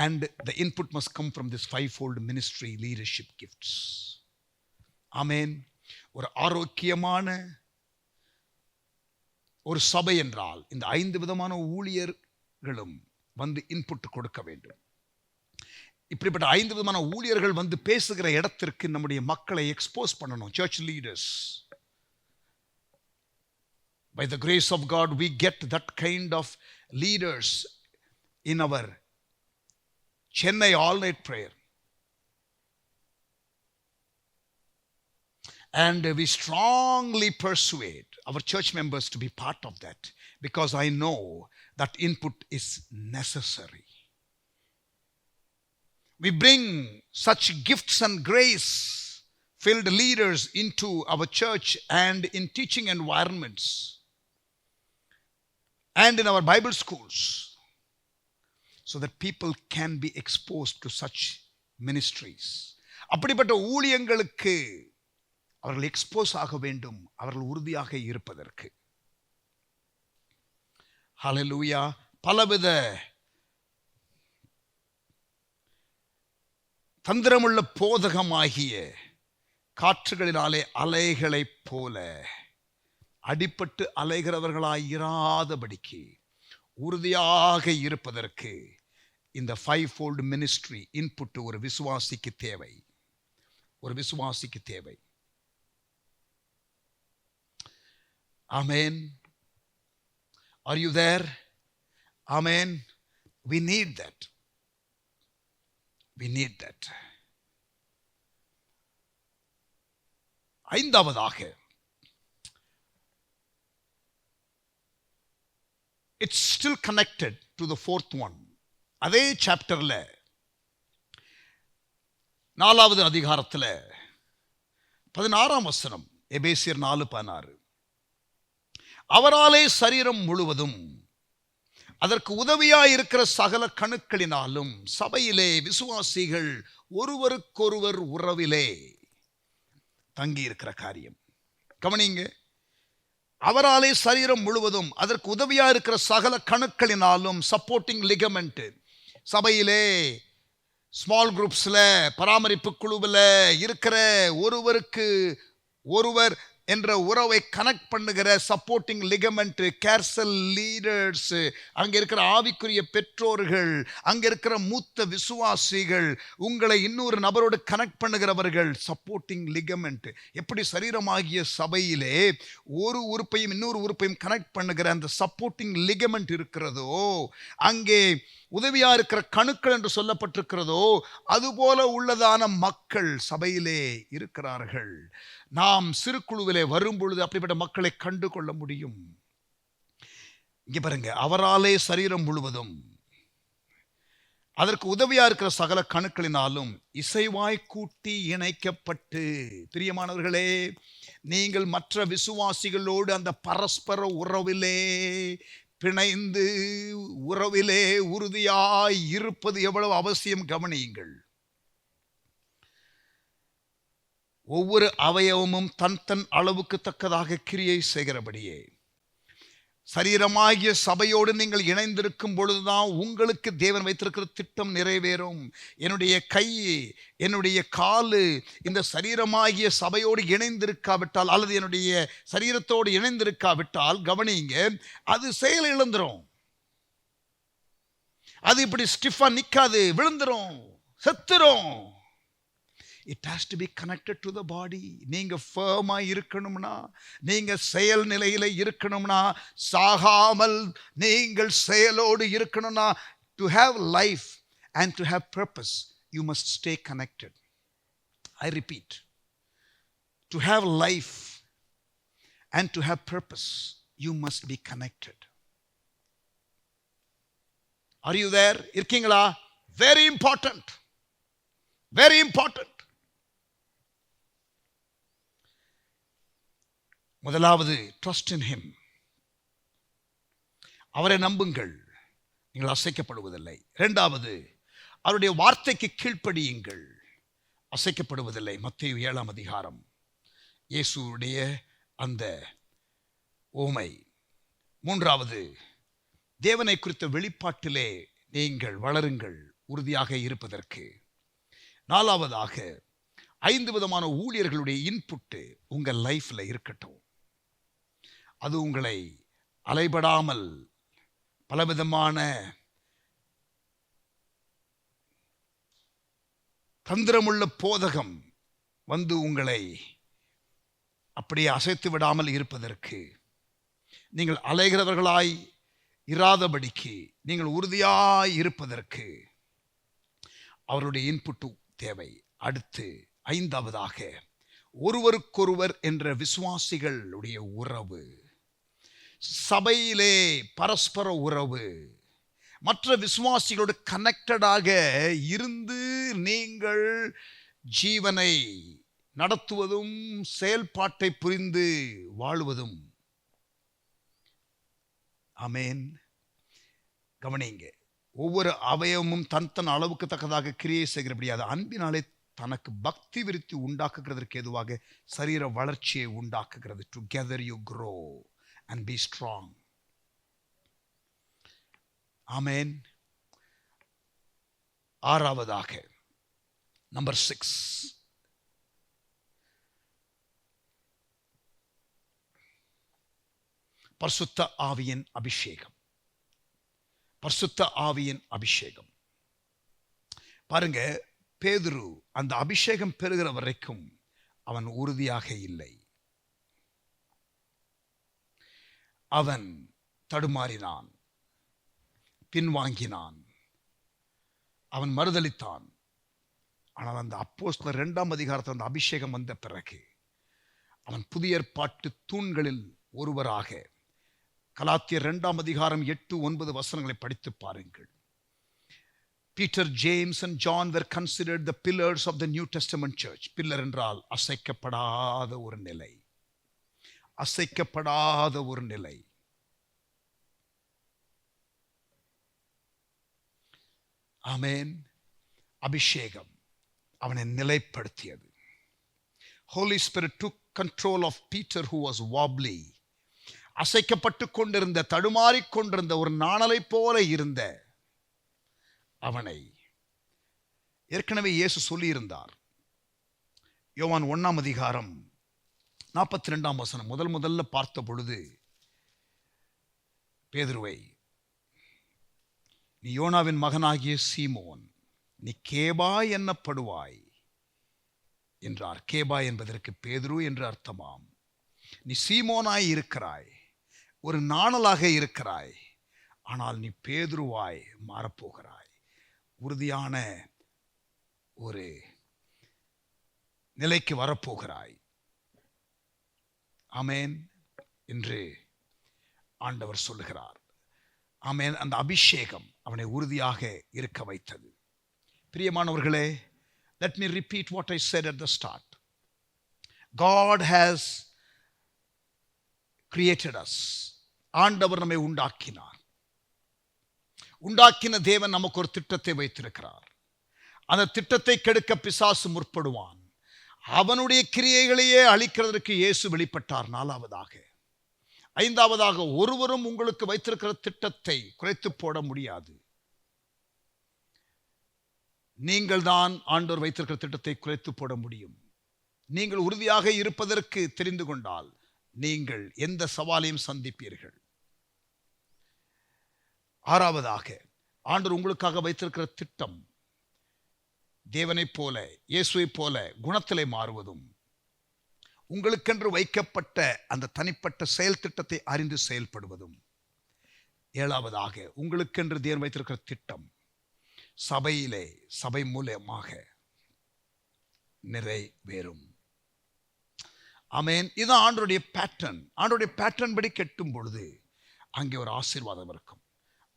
and the input must come from this fivefold ministry leadership gifts. ஆமென். ஒரு ஆரோக்கியமான ஒரு சபை என்றால் இந்த 5 விதமான ஊழியர்களும் வந்து இன்புட் கொடுக்க வேண்டும். இப்படிப்பட்ட 5 விதமான ஊழியர்கள் வந்து பேசுகிற இடத்திற்கு நம்முடைய மக்களை எக்ஸ்போஸ் பண்ணணும். Church leaders, by the grace of God we get that kind of leaders in our Chennai all night prayer, and we strongly persuade our church members to be part of that, because I know that input is necessary. We bring such gifts and grace filled leaders into our church and in teaching environments and in our Bible schools, so that people can be exposed to such ministries. அப்படிப்பட்ட ஊழியங்களுக்கு அவர்கள் expose ஆக வேண்டும், அவர்கள் உறுதியாக இருப்பதற்கு. ஹல்லேலூயா. பலவித தந்திரமுள்ள போதகமாகிய காற்றுகளினாலே அலைகளைப் போல அடிபட்டு அலைகிறவர்களாயிராதபடிக்கு உறுதியாக இருப்பதற்கு இந்த ஃபைவ்ஃபோல்ட் மினிஸ்ட்ரி இன்புட் ஒரு விசுவாசிக்கு தேவை. ஒரு விசுவாசிக்கு தேவை. Amen. Are you there? Amen. We need that. We need that. ஐந்தாவதாக, it's still connected to the fourth one. அதே சாப்டர்ல 4வது அதிகாரத்தில் 16ஆம் வசனம், எபேசியர் 4:16. அவராலே சரீரம் முழுவதும் அதற்கு உதவியாயிருக்கிற சகல கணுக்களினாலும் சபையிலே விசுவாசிகள் ஒருவருக்கொருவர் உறவிலே தங்கி இருக்கிற காரியம் கவனிங்க. அவராலே சரீரம் முழுவதும் அதற்கு உதவியா இருக்கிற சகல கணுக்களினாலும், சப்போர்ட்டிங் லிகமெண்ட், சபையிலே ஸ்மால் குரூப்ஸ்ல பராமரிப்பு குழுவில் இருக்கிற ஒருவருக்கு ஒருவர் என்ற உறவை கனெக்ட் பண்ணுகிற சப்போர்ட்டிங் லிகமெண்ட், கேர்சல் லீடர்ஸ், அங்கே இருக்கிற ஆவிக்குரிய பெற்றோர்கள், அங்கே இருக்கிற மூத்த விசுவாசிகள், உங்களை இன்னொரு நபரோடு கனெக்ட் பண்ணுகிறவர்கள், சப்போர்ட்டிங் லிகமெண்ட். எப்படி சரீரமாகிய சபையிலே ஒரு உறுப்பையும் இன்னொரு உறுப்பையும் கனெக்ட் பண்ணுகிற அந்த சப்போர்ட்டிங் லிகமெண்ட் இருக்கிறதோ, அங்கே உதவியா இருக்கிற கணுக்கள் என்று சொல்லப்பட்டிருக்கிறதோ, அதுபோல உள்ளதான மக்கள் சபையிலே இருக்கிறார்கள். நாம் சிறு குழுவிலே வரும் பொழுது அப்படிப்பட்ட மக்களை கண்டு கொள்ள முடியும். இங்க பாருங்க, அவராலே சரீரம் முழுவதும் அதற்கு உதவியா இருக்கிற சகல கணுக்களினாலும் இசைவாய் கூட்டி இணைக்கப்பட்டு. பிரியமானவர்களே, நீங்கள் மற்ற விசுவாசிகளோடு அந்த பரஸ்பர உறவிலே பிணைந்து உறவிலே உறுதியாய் இருப்பது எவ்வளவு அவசியம் கவனியுங்கள். ஒவ்வொரு அவயவமும் தன் தன் அளவுக்கு தக்கதாக கிரியை செய்கிறபடியே சரீரமாகிய சபையோடு நீங்கள் இணைந்திருக்கும் பொழுதுதான் உங்களுக்கு தேவன் வைத்திருக்கிற திட்டம் நிறைவேறும். என்னுடைய கை, என்னுடைய காலு இந்த சரீரமாகிய சபையோடு இணைந்திருக்காவிட்டால், அல்லது என்னுடைய சரீரத்தோடு இணைந்திருக்காவிட்டால், கவனிங்க, அது செயல் இழந்துரும். அது இப்படி ஸ்டிஃபா நிக்காது, விழுந்துரும், செத்துரும். It has to be connected to the body. நீங்க ஃபர்மா இருக்கணும்னா, நீங்க செயல் நிலையில இருக்கணும்னா, சாகாமல் நீங்கள் செயலோடு இருக்கணும்னா, to have life and to have purpose, you must stay connected. I repeat, to have life and to have purpose, you must be connected. Are you there? இருக்கீங்களா? Very important. Very important. முதலாவது, trust in him. அவரை நம்புங்கள், நீங்கள் அசைக்கப்படுவதில்லை. இரண்டாவது, அவருடைய வார்த்தைக்கு கீழ்ப்படியுங்கள், அசைக்கப்படுவதில்லை. மத்தேயு 7ஆம் அதிகாரம் இயேசுவுடைய அந்த ஓமை. மூன்றாவது, தேவனை குறித்த வெளிப்பாட்டிலே நீங்கள் வளருங்கள், உறுதியாக இருப்பதற்கு. நாலாவதாக, 5 விதமான ஊழியர்களுடைய இன்புட்டு உங்கள் லைஃப்ல இருக்கட்டும். அது உங்களை அலைபடாமல் பலவிதமான தந்திரமுள்ள போதகம் வந்து உங்களை அப்படியே அசைத்து விடாமல் இருப்பதற்கு, நீங்கள் அலைகிறவர்களாய் இராதபடிக்கு, நீங்கள் உறுதியாய் இருப்பதற்கு அவருடைய இன்புட்டு தேவை. அடுத்து 5ஆவதாக, ஒருவருக்கொருவர் என்ற விசுவாசிகளுடைய உறவு, சபையிலே பரஸ்பர உறவு, மற்ற விசுவாசிகளோடு கனெக்டடாக இருந்து நீங்கள் ஜீவனை நடத்துவதும் செயல்பாட்டை புரிந்து வாழுவதும். ஆமென். கவனிங்க, ஒவ்வொரு அவயவமும் தன் தன் அளவுக்கு தக்கதாக கிரியை செய்கிறபடி அது அன்பினாலே தனக்கு பக்தி விருத்தி உண்டாக்குகிறதற்கு ஏதுவாக சரீர வளர்ச்சியை உண்டாக்குகிறது. Together you grow and be strong. ஆமென். ஆறாவதாக, நம்பர் 6, பரிசுத்த ஆவியின் அபிஷேகம். பரிசுத்த ஆவியின் அபிஷேகம். பாருங்க, பேதுரு அந்த அபிஷேகம் பெறுகிற வரைக்கும் அவன் உறுதியாக இல்லை. அவன் தடுமாறினான், பின்வாங்கினான், அவன் மறுதலித்தான். ஆனால் அந்த அப்போஸ்தலர் 2ஆம் அதிகாரத்தில் அந்த அபிஷேகம் வந்த பிறகு அவன் புதிய ஏற்பாட்டு தூண்களில் ஒருவராக, கலாத்தியர் 2ஆம் அதிகாரம் 8-9 வசனங்களை படித்து பாருங்கள். Peter, James and John were considered the pillars of the New Testament church. Pillar என்றால் அசைக்கப்படாத ஒரு நிலை, அசைக்கப்படாத ஒரு நிலை. ஆமென். அபிஷேகம் அவனை நிலைப்படுத்தியது. Holy Spirit took control of Peter who was wobbly. அசைக்கப்பட்டு கொண்டிருந்த, தடுமாறிக் கொண்டிருந்த, ஒரு நாணலை போல இருந்த அவனை ஏற்கனவே இயேசு சொல்லியிருந்தார். யோவான் 1ஆம் அதிகாரம் 42ஆம் வசனம் முதல்ல பார்த்த பொழுது பேதுருவை, நீ யோனாவின் மகனாகிய சீமோன், நீ கேபா என்னப்படுவாய் என்றார். கேபா என்பதற்கு பேதுரு என்று அர்த்தமாம். நீ சீமோனாய் இருக்கிறாய், ஒரு நாணலாக இருக்கிறாய், ஆனால் நீ பேதுருவாய் மாறப்போகிறாய், உறுதியான ஒரு நிலைக்கு வரப்போகிறாய். ஆமென் என்று ஆண்டவர் சொல்லுகிறார். ஆமென். அந்த அபிஷேகம் அவனை உறுதியாக இருக்க வைத்தது. பிரியமானவர்களே, let me repeat what I said at the start. God has created us. ஆண்டவர் நம்மை உண்டாக்கினார். உண்டாக்கின தேவன் நமக்கு ஒரு திட்டத்தை வைத்திருக்கிறார். அந்த திட்டத்தை கெடுக்க பிசாசு முற்படுவான். அவனுடைய கிரியைகளையே அழிக்கிறதற்கு இயேசு வெளிப்பட்டார். 4வதாக, 5வதாக, ஒருவரும் உங்களுக்கு வைத்திருக்கிற திட்டத்தை குறைத்து போட முடியாது. நீங்கள் தான் ஆண்டவர் வைத்திருக்கிற திட்டத்தை குறைத்து போட முடியும். நீங்கள் உறுதியாக இருப்பதற்கு தெரிந்து கொண்டால் நீங்கள் எந்த சவாலையும் சந்திப்பீர்கள். 6வதாக, ஆண்டவர் உங்களுக்காக வைத்திருக்கிற திட்டம் தேவனைப் போல, இயேசுவைப் போல குணத்திலே மாறுவதும், உங்களுக்கென்று வைக்கப்பட்ட அந்த தனிப்பட்ட செயல் திட்டத்தை அறிந்து செயல்படுவதும். 7வதாக, உங்களுக்கென்று தேவன் வைத்திருக்கிற திட்டம் சபையிலே, சபை மூலமாக நிறைவேறும். ஆமென். இதுதான் ஆண்டவருடைய பேட்டர்ன். ஆண்டவருடைய பேட்டர்ன் படி கெட்டும் பொழுது அங்கே ஒரு ஆசீர்வாதம் இருக்கும்,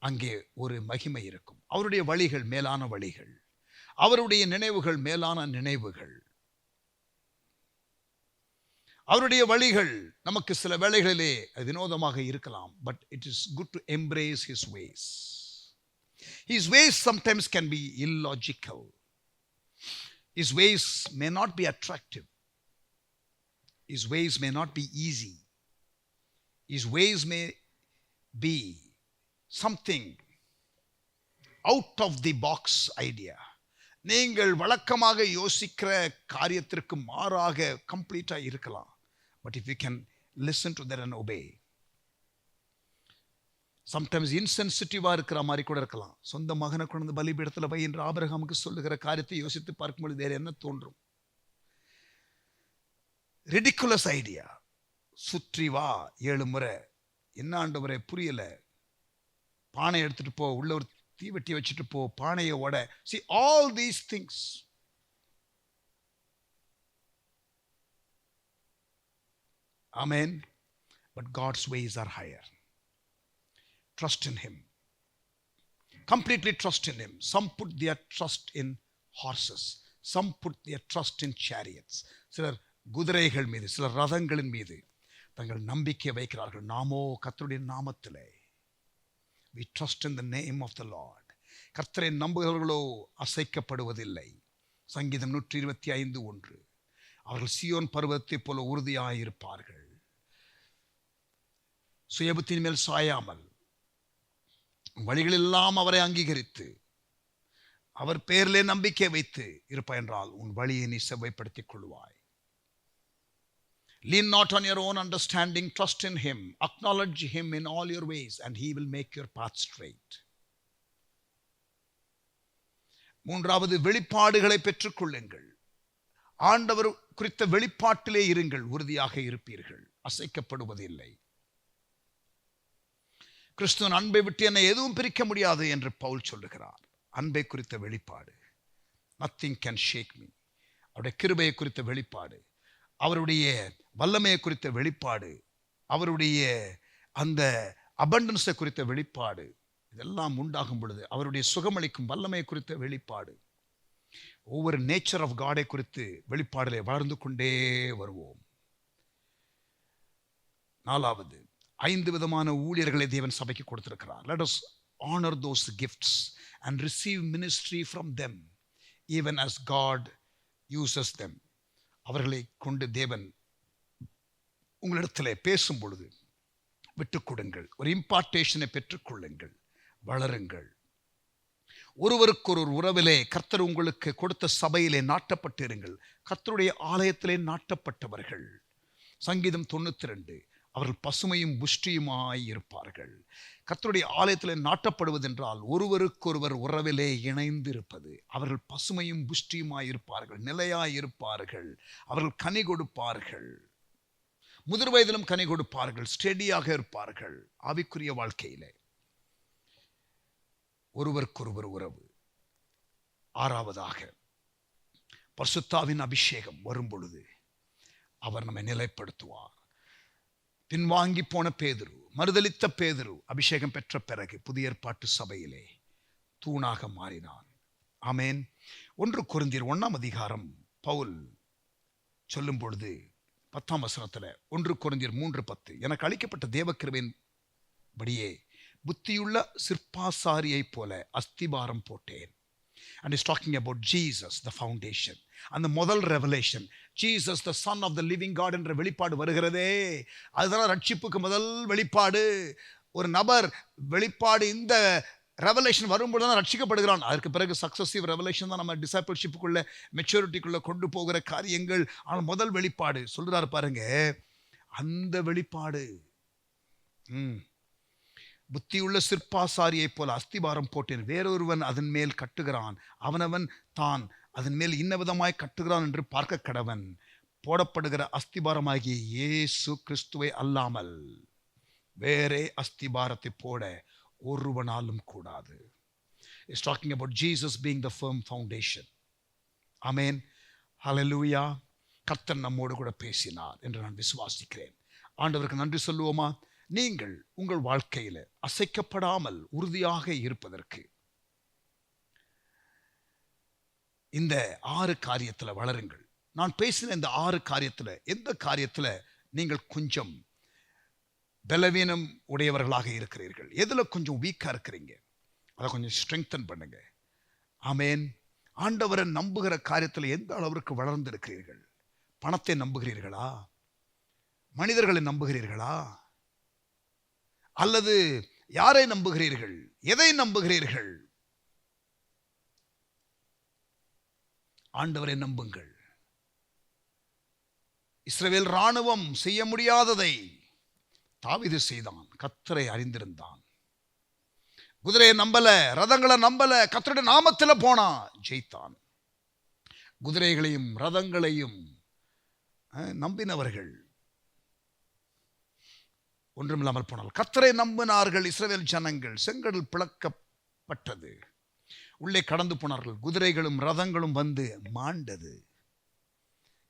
அங்கே ஒரு மகிமை இருக்கும். அவருடைய வழிகள் மேலான வழிகள், அவருடைய நினைவுகள் மேலான நினைவுகள். அவருடைய வழிகள் நமக்கு சில வேளைகளிலே வினோதமாக இருக்கலாம். But it is good to embrace his ways. His ways sometimes can be illogical. His ways may not be attractive. His ways may not be easy. His ways may be something out of the box idea. நீங்கள் வழக்கமாக யோசிக்கிற காரியத்திற்கு மாறாக கம்ப்ளீட்டா இருக்கலாம். But if you can listen to that and obey. Sometimes இன்சென்சிட்டிவா இருக்கிற மாதிரி கூட இருக்கலாம். சொந்த மகனை கொண்டு பலிபீடத்தில் வை என்று ஆபிரகாமுக்கு சொல்லுகிற காரியத்தை யோசித்து பார்க்கும்போது வேற என்ன தோன்றும்? Ridiculous idea. சுற்றி வா 7 முறை. என்ன ஆண்டவரே புரியல. பானை எடுத்துட்டு போ, உள்ள ஒரு தீவெட்டி வச்சுட்டு போ, பானையை உட. See all these things. Amen. But God's ways are higher. Trust in him. Completely trust in him. Some put their trust in horses. Some put their trust in chariots. சிலர் குதிரைகள் மீது, சிலர் ரதங்களின் மீது தங்கள் நம்பிக்கை வைக்கிறார்கள். நாமோ கர்த்தருடைய நாமத்திலே. We trust in the name of the Lord. கர்த்தரை நம்புகிறவர்களோ அசைக்கப்படுவதில்லை. சங்கீதம் 125:1. அவர்கள் சீயோன் பர்வதத்தை போல உறுதியாயிருப்பார்கள். சுயபுத்தின் மேல் சாயாமல் வழிகளெல்லாம் அவரை அங்கீகரித்து அவர் பெயரிலே நம்பிக்கை வைத்து இருப்பாய் என்றால் உன் வழியை நீ செவ்வாய்ப்படுத்திக் கொள்வாய். Lean not on your own understanding, trust in him, acknowledge him in all your ways and he will make your path straight. 3வது, வெளிப்பாடுகளை பெற்றுக்கொள்ளுங்கள். ஆண்டவர் குறித்த வெளிப்பாட்டிலே இருங்கள், உறுதியாக இருப்பீர்கள், அசைக்கப்படுவதில்லை. கிறிஸ்துவின் அன்பை விட்டு என்னை எதுவும் பிரிக்க முடியாது என்று பவுல் சொல்லுகிறார். அன்பை குறித்த வெளிப்பாடு, நத்திங் கேன் ஷேக் மீ. அவருடைய கிருபையை குறித்த வெளிப்பாடு, அவருடைய வல்லமையை குறித்த வெளிப்பாடு, அவருடைய அந்த அபண்டன்ஸை குறித்த வெளிப்பாடு, இதெல்லாம் உண்டாகும் பொழுது அவருடைய சுகமளிக்கும் வல்லமையை குறித்த வெளிப்பாடு, ஒவ்வொரு நேச்சர் ஆஃப் காடை குறித்து வெளிப்பாடிலே வளர்ந்து கொண்டே வருவோம். 4வது, 5 விதமான ஊழியர்களை தேவன் சபைக்கு கொடுத்திருக்கிறார். Let us honor those gifts and receive ministry from them even as God uses them. அவர்களை கொண்டு தேவன் உங்களிடத்திலே பேசும் பொழுது விட்டுக் கொடுங்கள், ஒரு இம்பார்ட்டேஷனை பெற்றுக்கொள்ளுங்கள், வளருங்கள். ஒருவருக்கொரு உறவிலே கர்த்தர் உங்களுக்கு கொடுத்த சபையிலே நாட்டப்பட்டிருங்கள். கர்த்தருடைய ஆலயத்திலே நாட்டப்பட்டவர்கள். சங்கீதம் 92, அவர்கள் பசுமையும் புஷ்டியுமாய் இருப்பார்கள். கர்த்தருடைய ஆலயத்தில் நாட்டப்படுவதென்றால் ஒருவருக்கொருவர் உறவிலே இணைந்து இருப்பது. அவர்கள் பசுமையும் புஷ்டியுமாய் இருப்பார்கள், நிலையாய் இருப்பார்கள், அவர்கள் கனி கொடுப்பார்கள், முதிர் வயதிலும் கனி கொடுப்பார்கள், ஸ்டெடியாக இருப்பார்கள். ஆவிக்குரிய வாழ்க்கையிலே ஒருவருக்கொருவர் உறவு. 6வதாக, பரிசுத்தாவின் அபிஷேகம் வரும் பொழுது அவர் நம்மை நிலைப்படுத்துவார். பின்வாங்கி போன பேதுரு, மறுதலித்த பேதுரு அபிஷேகம் பெற்ற பிறகு புதிய ஏற்பாட்டு சபையிலே தூணாக மாறினான். ஆமேன். 1 கொரிந்தியர் 1ஆம் அதிகாரம் பவுல் சொல்லும் பொழுது 10ஆம் வசனத்துல 1 கொரிந்தியர் 3:10, எனக்கு அளிக்கப்பட்ட தேவக்கிருபையின் படியே புத்தியுள்ள சிற்பாசாரியை போல அஸ்திபாரம் போட்டேன். And he's talking about Jesus, the foundation. அந்த முதல் revelation, Jesus the son of the living God என்ற வெளிப்பாடு வருகிறதே, அதுதான் ரட்சிப்புக்கு முதல் வெளிப்பாடு. ஒரு நபர் வெளிப்பாடு இந்த ரெவலேஷன் வரும்போது தான் ரட்சிக்கப்படுகிறான். அதற்கு பிறகு சக்சஸிவ் ரெவலேஷன் தான் நம்ம டிசைபிள்ஷிப்புக்குள்ள மெச்சூரிட்டிக்குள்ள கொண்டு போகிற காரியங்கள். ஆனால் முதல் வெளிப்பாடு சொல்றாரு பாருங்க, அந்த வெளிப்பாடு புத்தியுள்ள சிற்பாசாரியை போல அஸ்திபாரம் போட்டேன், வேறொருவன் அதன் மேல் கட்டுகிறான், அவனவன் தான் அதன் மேல் இன்ன விதமாய் கட்டுகிறான் என்று பார்க்க கடவன். போடப்படுகிற அஸ்திபாரமாகிய இயேசு கிறிஸ்துவை அல்லாமல் வேறே அஸ்திபாரத்தை போட ஒருவனாலும் கூடாது. It's talking about Jesus being the firm foundation. Amen. Hallelujah. கர்த்தர் நம்மோடு கூட பேசினார் என்று நான் விசுவாசிக்கிறேன். ஆண்டவருக்கு நன்றி சொல்லுவோமா? நீங்கள் உங்கள் வாழ்க்கையில அசைக்கப்படாமல் உறுதியாக இருப்பதற்கு இந்த 6 காரியத்துல வளருங்கள். நான் பேசின இந்த 6 காரியத்துல எந்த காரியத்துல நீங்கள் கொஞ்சம் பலவீனம் உடையவர்களாக இருக்கிறீர்கள், எதுல கொஞ்சம் வீக்கா இருக்கிறீங்க, அதை கொஞ்சம் ஸ்ட்ரெங்தன் பண்ணுங்க. ஆமேன். ஆண்டவரை நம்புகிற காரியத்தில் எந்த அளவிற்கு வளர்ந்து இருக்கிறீர்கள்? பணத்தை நம்புகிறீர்களா? மனிதர்களை நம்புகிறீர்களா? அல்லது யாரை நம்புகிறீர்கள்? எதை நம்புகிறீர்கள்? ஆண்டவரை நம்புங்கள். இஸ்ரவேல் ராணுவம் செய்ய முடியாததை தாவீது செய்தான். கர்த்தரை அறிந்திருந்தான். குதிரையை நம்பல, ரதங்களை நம்பல, கர்த்தருடைய நாமத்தில் போனா ஜெயித்தான். குதிரைகளையும் ரதங்களையும் நம்பினவர்கள் ஒன்றுமில்லாமல் போனால். கர்த்தரை நம்பினார்கள் இஸ்ரவேல் ஜனங்கள். செங்கடல் பிளக்கப்பட்டது, உள்ளே கடந்து போனார்கள். குதிரைகளும் ரதங்களும் வந்து மாண்டது.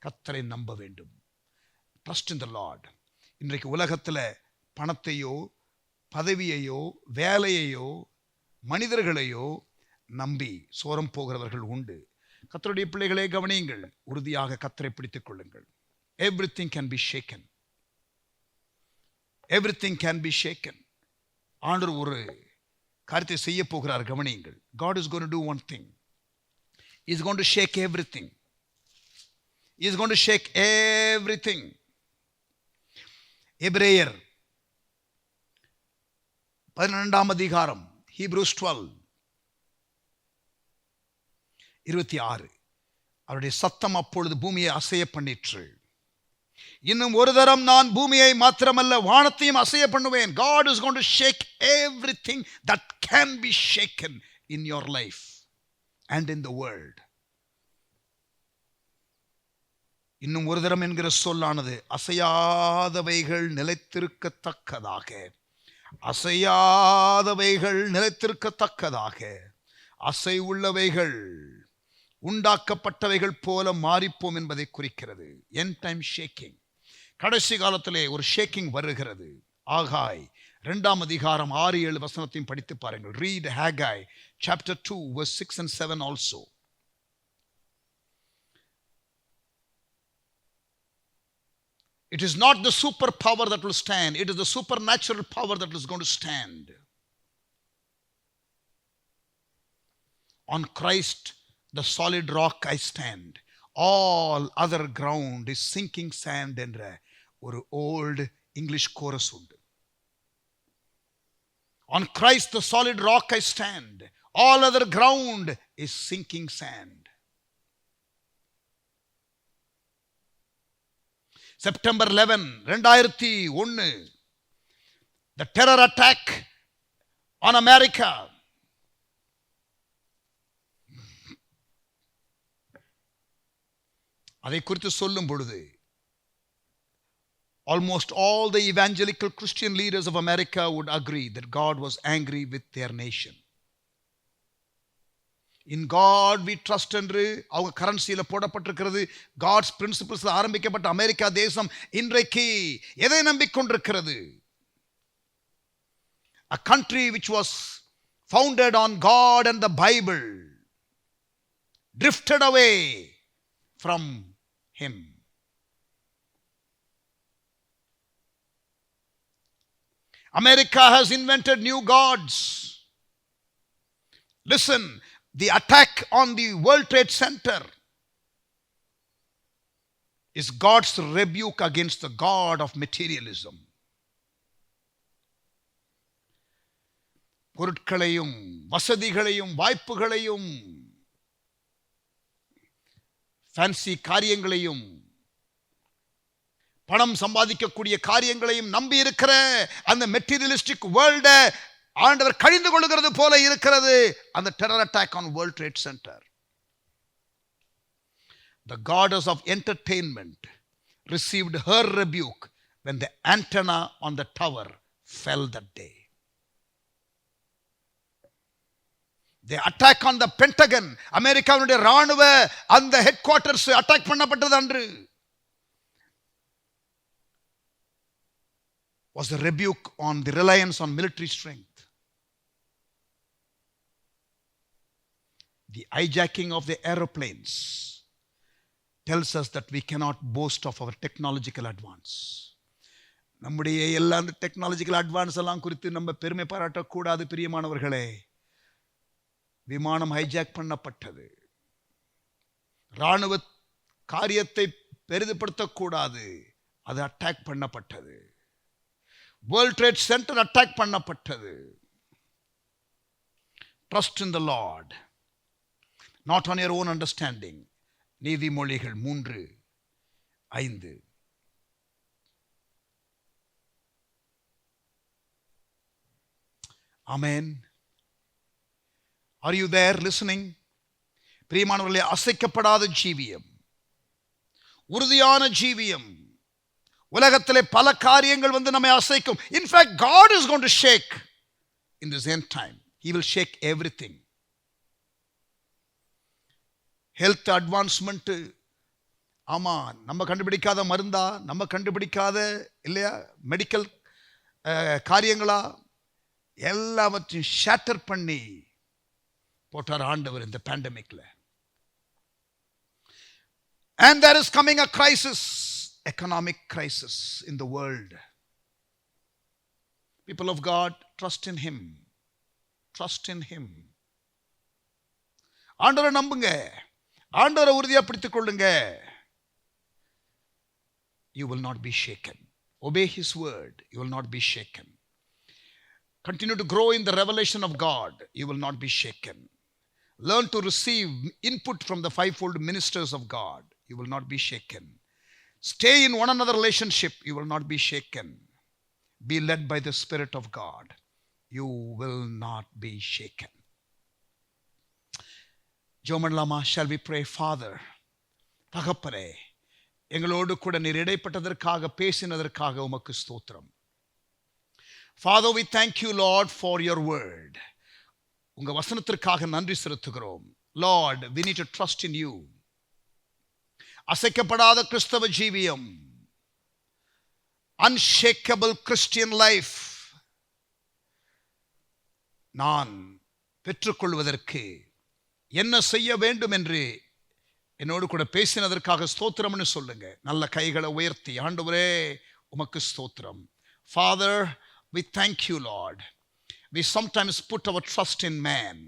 கர்த்தரை நம்ப வேண்டும். Trust in the Lord. இன்றைக்கு உலகத்தில் பணத்தையோ பதவியையோ வேலையையோ மனிதர்களையோ நம்பி சோரம் போகிறவர்கள் உண்டு. கர்த்தருடைய பிள்ளைகளே கவனியுங்கள், உறுதியாக கர்த்தரை பிடித்துக் கொள்ளுங்கள். Everything can be shaken. Everything can be shaken. ஆண்டவர் ஒரு காரியத்தை செய்ய போகிறார், கவனியுங்கள். God is going to do one thing. He is going to shake everything. He is going to shake everything. எபிரேயர் 12ஆம் அதிகாரம், Hebrews 12:26, அவருடைய சத்தம் அப்பொழுது பூமியை அசைய பண்ணிற்று. இன்னும் ஒரு தரம் நான் பூமியை மாத்திரமல்ல வானத்தையும் அசைய பண்ணுவேன். God is going to shake everything that can be shaken in your life and in the world. இன்னும் ஒரு தரம் என்கிற சொல்லானது அசையாதவைகள் நிலைத்திருக்கத்தக்கதாக, அசையாதவைகள் நிலைத்திருக்கத்தக்கதாக, அசை உள்ளவைகள் உண்டாக்கப்பட்டவைகள் போல மாறிப்போம் என்பதை குறிக்கிறது. end time shaking. கடைசி காலத்திலே ஒரு ஷேக்கிங் வருகிறது. ஆகாய் 2ஆம் அதிகாரம் 6-7 வசனத்தையும் படித்து பாருங்கள். read Haggai chapter 2 verse 6 and 7 also. It is not the super power that will stand, it is the supernatural power that is going to stand. On Christ the solid rock I stand, all other ground is sinking sand என்ற ஒரு old English chorus உண்டு. On Christ the solid rock I stand, all other ground is sinking sand. September 11, 2001, the terror attack on America. அதை குறித்து சொல்லும் பொழுது almost all the evangelical Christian leaders of America would agree that God was angry with their nation. In God we trust என்று அவங்க கரன்சியில போடப்பட்டிருக்கிறது. God's பிரின்சிபிள்ஸ்ல ஆரம்பிக்கப்பட்ட America தேசம் இன்றைக்கு எதை நம்பிக்கொண்டிருக்கிறது? A country which was founded on God and the Bible drifted away from him. America has invented new gods. Listen, the attack on the World Trade Center is God's rebuke against the God of materialism. பொருட்களையும் வசதிகளையும் வாய்ப்புகளையும் fancy காரியங்களையும் பணம் சம்பாதிக்கக்கூடிய காரியங்களையும் நம்பி இருக்கிற அந்த மெட்டீரியலிஸ்டிக் வேர்ல்ட ஆண்டவர் கழிந்து கொள்ளுகிறது போல இருக்கிறது அந்த terror attack on world trade centre. The goddess of entertainment received her rebuke when the antenna on the tower fell that day. The attack on the Pentagon, அமெரிக்காவுடைய ராணுவ அந்த ஹெட் குவார்ட்டர்ஸ் அட்டாக் பண்ணப்பட்டது அன்று, was a rebuke on the reliance on military strength. The hijacking of the aeroplanes tells us that we cannot boast of our technological advance. நம்முடைய எல்லா technological advance எல்லாம் குறித்து நம்ம பெருமை பாராட்டக்கூடாது பிரியமானவர்களே. விமானம் ஹைஜாக் பண்ணப்பட்டது. ராணுவ காரியத்தை பெரிதுபடுத்தக்கூடாது, அது அட்டாக் பண்ணப்பட்டது. வேர்ல்ட் ட்ரேட் சென்டர் அட்டாக் பண்ணப்பட்டது. Trust in the Lord, not on your own understanding. நீதிமொழிகள் 3:5. ஆமென். Are you there listening? பிரியமானவர்களே, அசைக்கப்படாத ஜீவியம், உறுதியான ஜீவியம். உலகத்திலே பல காரியங்கள் வந்து நம்மை அசைக்கும். In fact, God is going to shake in this end time. He will shake everything. Health advancement, ஆமா, நம்ம கண்டுபிடிக்காத மருந்தா, நம்ம கண்டுபிடிக்காத இல்லையா மெடிக்கல் காரியங்களா, எல்லாவற்றையும் ஷேட்டர் பண்ணி போட்டார் ஆண்டவர் இந்த பேண்டமிக்ல. And there is coming a crisis, economic crisis in the world. People of God, trust in him. Trust in him. ஆண்டவரை நம்புங்க, ஆண்டவரை உறுதியா பிடித்துக் கொள்ளுங்க. You will not be shaken. Obey his word. You will not be shaken. Continue to grow in the revelation of God. You will not be shaken. Learn to receive input from the fivefold ministers of God. You will not be shaken. Stay in one another relationship. You will not be shaken. Be led by the Spirit of God. You will not be shaken. ஜெபமண்ணலாமா? Shall we pray? Father, தகப்பனே, எங்களோடு கூட நீர் இடைப்பட்டதற்காக பேசினதற்காக உமக்கு ஸ்தோத்திரம். Father, we thank you, Lord, for your word. உங்க வசனத்திற்காக நன்றி செலுத்துகிறோம். Lord, we need to trust in you. அசைக்கப்படாத கிறிஸ்தவ ஜீவியம், unshakable Christian life நான் பெற்றுக்கொள்வதற்கு என்ன செய்ய வேண்டும் என்று என்னோடு கூட பேசினதற்காக ஸ்தோத்திரம்னு சொல்லுங்க. நல்ல கைகளை உயர்த்தி, ஆண்டவரே உமக்கு ஸ்தோத்திரம். Father, we thank you, Lord. We sometimes put our trust in man.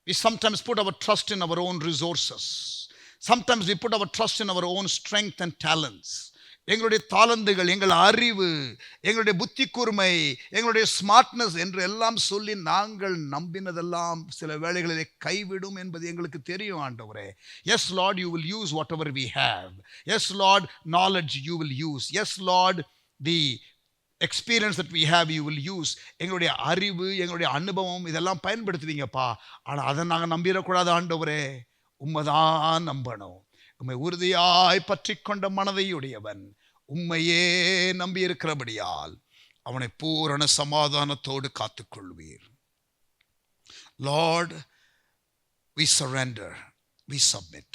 We sometimes put our trust in our own resources. Sometimes we put our trust in our own strength and talents. எங்களுடைய தாளந்துகள், எங்கள் அறிவு, எங்களுடைய புத்தி கூர்மை, எங்களுடைய smartness என்று எல்லாம் சொல்லி நாங்கள் நம்பினதெல்லாம் சில வேளைகளிலே கைவிடும் என்பது எங்களுக்கு தெரியும் ஆண்டவரே. Yes, Lord, you will use whatever we have. Yes, Lord, knowledge you will use. Yes, Lord, the experience that we have you will use. எங்களுடைய அறிவு, எங்களுடைய அனுபவம் இதெல்லாம் பயன்படுத்துவீங்கப்பா. ஆனால் அதை நாங்கள் நம்பிடக்கூடாது ஆண்டவரே. உண்மைதான் நம்பணும். உம்மை உறுதியாய் பற்றி கொண்ட மனதை உடையவன் உம்மையே நம்பி இருக்கிறபடியால் அவனை பூரண சமாதானத்தோடு காத்துக்கொள்வீர். Lord, we surrender, we submit.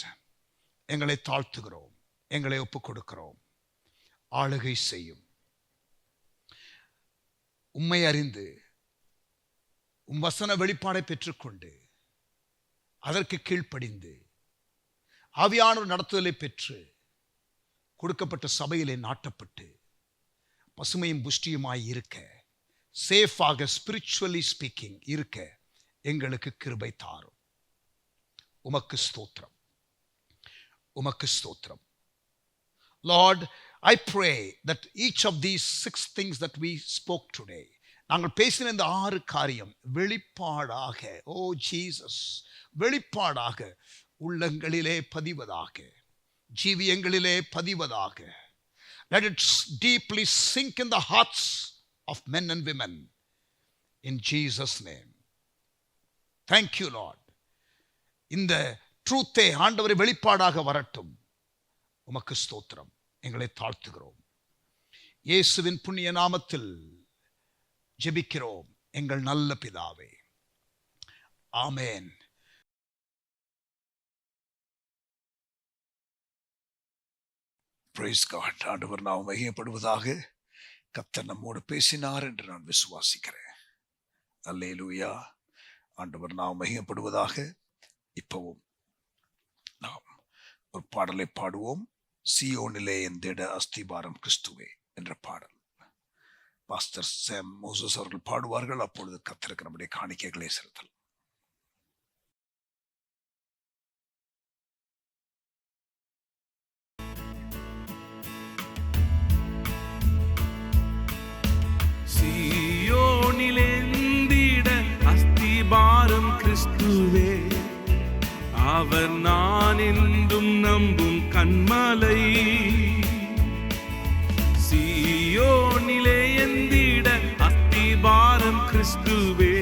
எங்களை தாழ்த்துகிறோம், எங்களை ஒப்புக் கொடுக்கிறோம். ஆளுகை செய்யும். உம்மை அறிந்து வசன வெளிப்பாடை பெற்றுக்கொண்டு அதற்கு கீழ்ப்படிந்து ஆவியானவர் நடத்துதலை பெற்று கொடுக்கப்பட்ட சபையிலே நாட்டப்பட்டு பசுமையும் புஷ்டியுமாய் இருக்க, சேஃபாக ஸ்பிரிச்சுவலி ஸ்பீக்கிங் இருக்க எங்களுக்கு கிருபை தாரும். உமக்கு ஸ்தோத்திரம், உமக்கு ஸ்தோத்திரம். Lord, I pray that each of these 6 things that we spoke today, நாங்கள் பேசின இந்த 6 காரியம் வெளிப்பாடாக, ஓ ஜீசஸ், வெளிப்பாடாக உள்ளங்களிலே பதிவதாக, ஜீவியங்களிலே பதிவதாக. Let it deeply sink in the hearts of men and women in Jesus' name. Thank you, Lord. இந்த ட்ரூத்தே ஆண்டவரை வெளிப்பாடாக வரட்டும். உமக்கு ஸ்தோத்திரம். எங்களை தாழ்த்துகிறோம். இயேசுவின் புண்ணிய நாமத்தில் ஜெபிக்கிறோம் எங்கள் நல்ல பிதாவே. ஆமென். Praise God. ஆண்டவர் நாமம் மகிமைப்படுவதாக. கர்த்தர் நம்மோடு பேசினார் என்று நான் விசுவாசிக்கிறேன். அல்லேலூயா. ஆண்டவர் நாமம் மகிமைப்படுவதாக. இப்பவும் நாம் ஒரு பாடலை பாடுவோம். சியோனிலே எந்திட அஸ்திபாரம் கிறிஸ்துவே என்ற பாடல் பாஸ்டர் சாம் மோசஸ் அவர்கள் பாடுவார்கள். அப்பொழுது கர்த்தருக்கு நம்முடைய காணிக்கைகளை செலுத்தல்.
சியோனிலே எந்திட அஸ்திபாரம் கிறிஸ்துவே, அவர் நான் என்றும் நம்பும் கன்மலை. சியோனிலே எந்திட அஸ்திபாரம் கிறிஸ்துவே,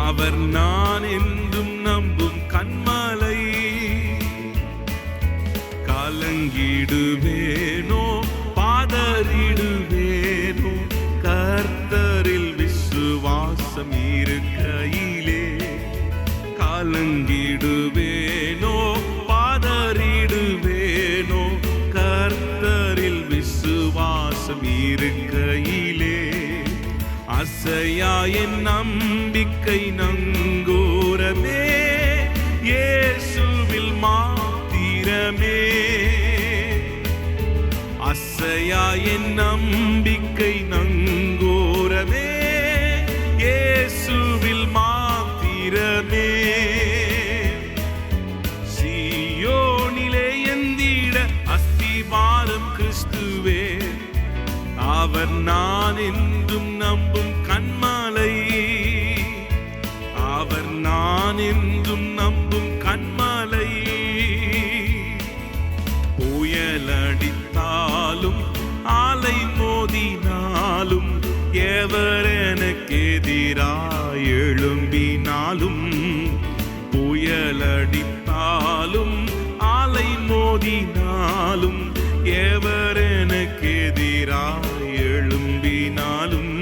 அவர் நான் என்றும் நம்பும் கன்மலை. கலங்கிடுவேனோ பாதறிடுவேனோ, கர்த்தரில் விசுவாசம் இருக்கையிலே. கலங்கிடுவேனோ பாதறிடுவேனோ, கர்த்தரில் விசுவாசம் இருக்கையிலே. அசையா என் நம்பிக்கை நங்கூரமே, இயேசுவில் மாத்திரமே. அசையா என் நம்பிக்கை நங்கூரமே, இயேசுவில் மாத்திரமே. சியோனிலே எந்திட அஸ்திபாரம் கிறிஸ்துவே, அவர் நான் என்றும் நம்பும் கன்மலை. அவர் நான் என்றும் நம்பும் கன்மலை. புயலடித்தாலும் ஆலை மோதினாலும், எவர் எனக்கு எதிராய் எழும்பினாலும், புயலடித்தாலும் ஆலை மோதினாலும், எவர் எனக்கு எதிராய் எழும்பினாலும்,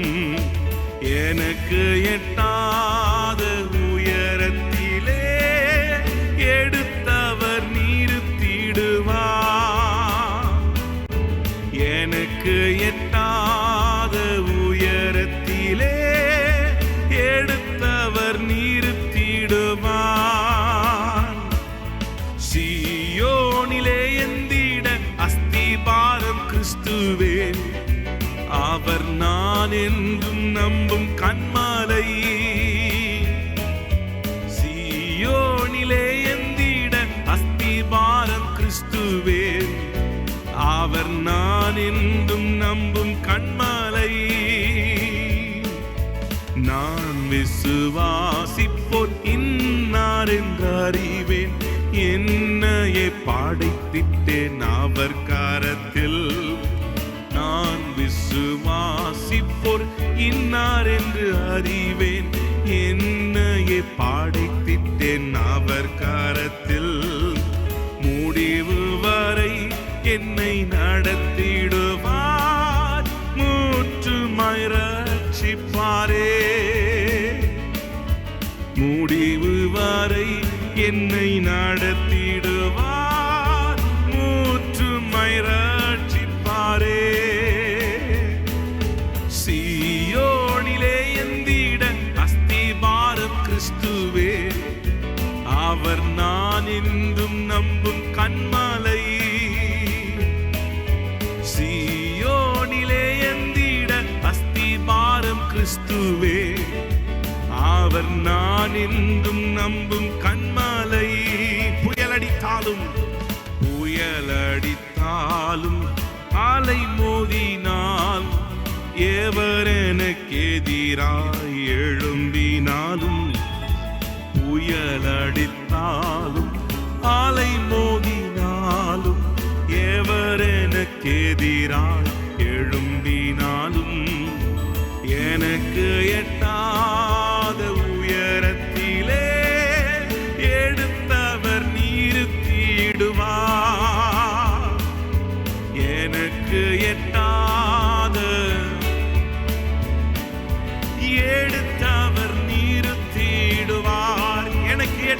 எனக்கு எட்டாத உயரத்திலே எடுத்தவர் நிறுத்திடுவார். எனக்கு எட்டாத உயரத்திலே எடுத்தவர் நிறுத்திடுவார். சியோனிலே எந்திட அஸ்திபாரம் கிறிஸ்துவே, அவர் நான் என்றும் நம்பும் கன்மலை. சியோனிலே எந்திட அஸ்திபாரம் கிறிஸ்துவே, அவர் நான் என்றும் நம்பும் கன்மலை. நான் விசுவாசிப்போர் இன்னார் என்று அறிவேன், என்னையே படைத்திட்டேன் அவர் கரத்தில். நான் விசுவாசிப்போர் இன்னார் என்று அறிவேன், என்னையே படைத்திட்டேன் அவர் கரத்தில். முடிவு வரை என்னை நடத்திடுவார், முற்றுமாய் ரட்சிப்பாரே. முடிவு வரை என்னை நடத்திடுவார், முற்றுமை ரட்சிப்பாரே. சீயோனிலே எந்திட அஸ்திபாரம் கிறிஸ்துவே, அவர் நான் என்றும் நம்பும் கன்மலை. சீயோனிலே எந்திட அஸ்திபாரம் கிறிஸ்துவே, அவர் நான் என்றும் நம்பும் கன்மலை. புயலடித்தாலும் அலை மோதினால், எவர் எனக்கு எதிராய் எழும்பினாலும், புயலடித்தாலும் அலை மோதினாலும், எவர் எனக்கு எதிராய் எழும்பினாலும், எனக்கு எட்டாத உயரத்திலே எடுத்தவர் நிறுத்திடுவார். எனக்கு எட்டாத எடுத்தவர் நிறுத்திடுவார். எனக்கு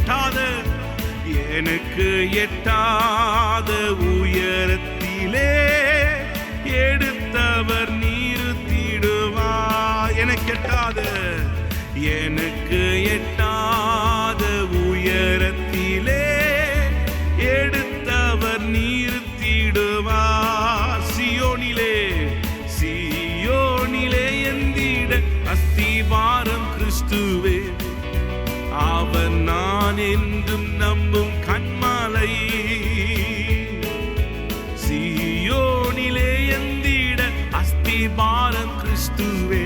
எட்டாத உயரத்திலே எடுத்தவர் நிறுத்திடுவார். எனக்கு எட்டாத உயரத்திலே எடுத்தவர் நிறுத்திடுவார். சீயோனிலே எந்திட அஸ்திபாரம் கிறிஸ்துவே, அவர் நான் என்றும் நம்பும் கன்மலை. சீயோனிலே எந்திட அஸ்திபாரம் கிறிஸ்துவே,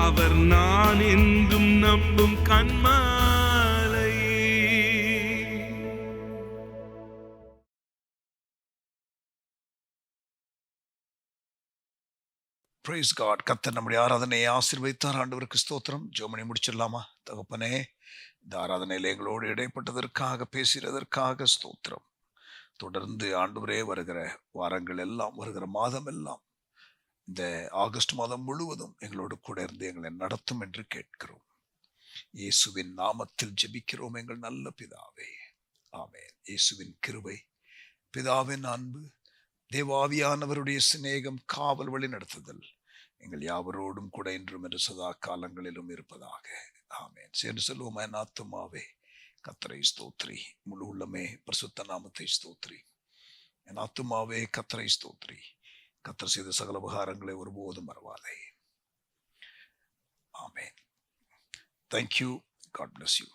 அவர் நான் என்றும் நம்பும் கன்மலை.
Price God. கர்த்தர் நம்முடைய ஆராதனையை ஆசீர்வதித்தார். ஆண்டவருக்கு ஸ்தோத்திரம். ஜெபம் முடிச்சிடலாமா? தகப்பனே, இந்த ஆராதனையில் எங்களோடு இடைப்பட்டதற்காக, பேசுகிறதற்காக ஸ்தோத்திரம். தொடர்ந்து ஆண்டவரே வருகிற வாரங்கள் எல்லாம், வருகிற மாதம் எல்லாம், இந்த ஆகஸ்ட் மாதம் முழுவதும் எங்களோடு கூட இருந்து எங்களை நடத்தும் என்று கேட்கிறோம். இயேசுவின் நாமத்தில் ஜெபிக்கிறோம் எங்கள் நல்ல பிதாவே, ஆமென். இயேசுவின் கிருபை, பிதாவின் அன்பு, தேவாவியானவருடைய சிநேகம், காவல் வழி நடத்துதல் எங்கள் யாவரோடும் கூட இன்றும் என்று சதா காலங்களிலும் இருப்பதாக, ஆமென். சேர்ந்து சொல்லுவோம். என் ஆத்துமாவே கர்த்தரை ஸ்தோத்ரி, முழு உள்ளமே பரிசுத்த நாமத்தை ஸ்தோத்ரி. என் ஆத்துமாவே கர்த்தரை ஸ்தோத்ரி, கர்த்தர் செய்த சகல உபகாரங்களை ஒருபோதும் மறவாதே. ஆமென். Thank you. God bless you.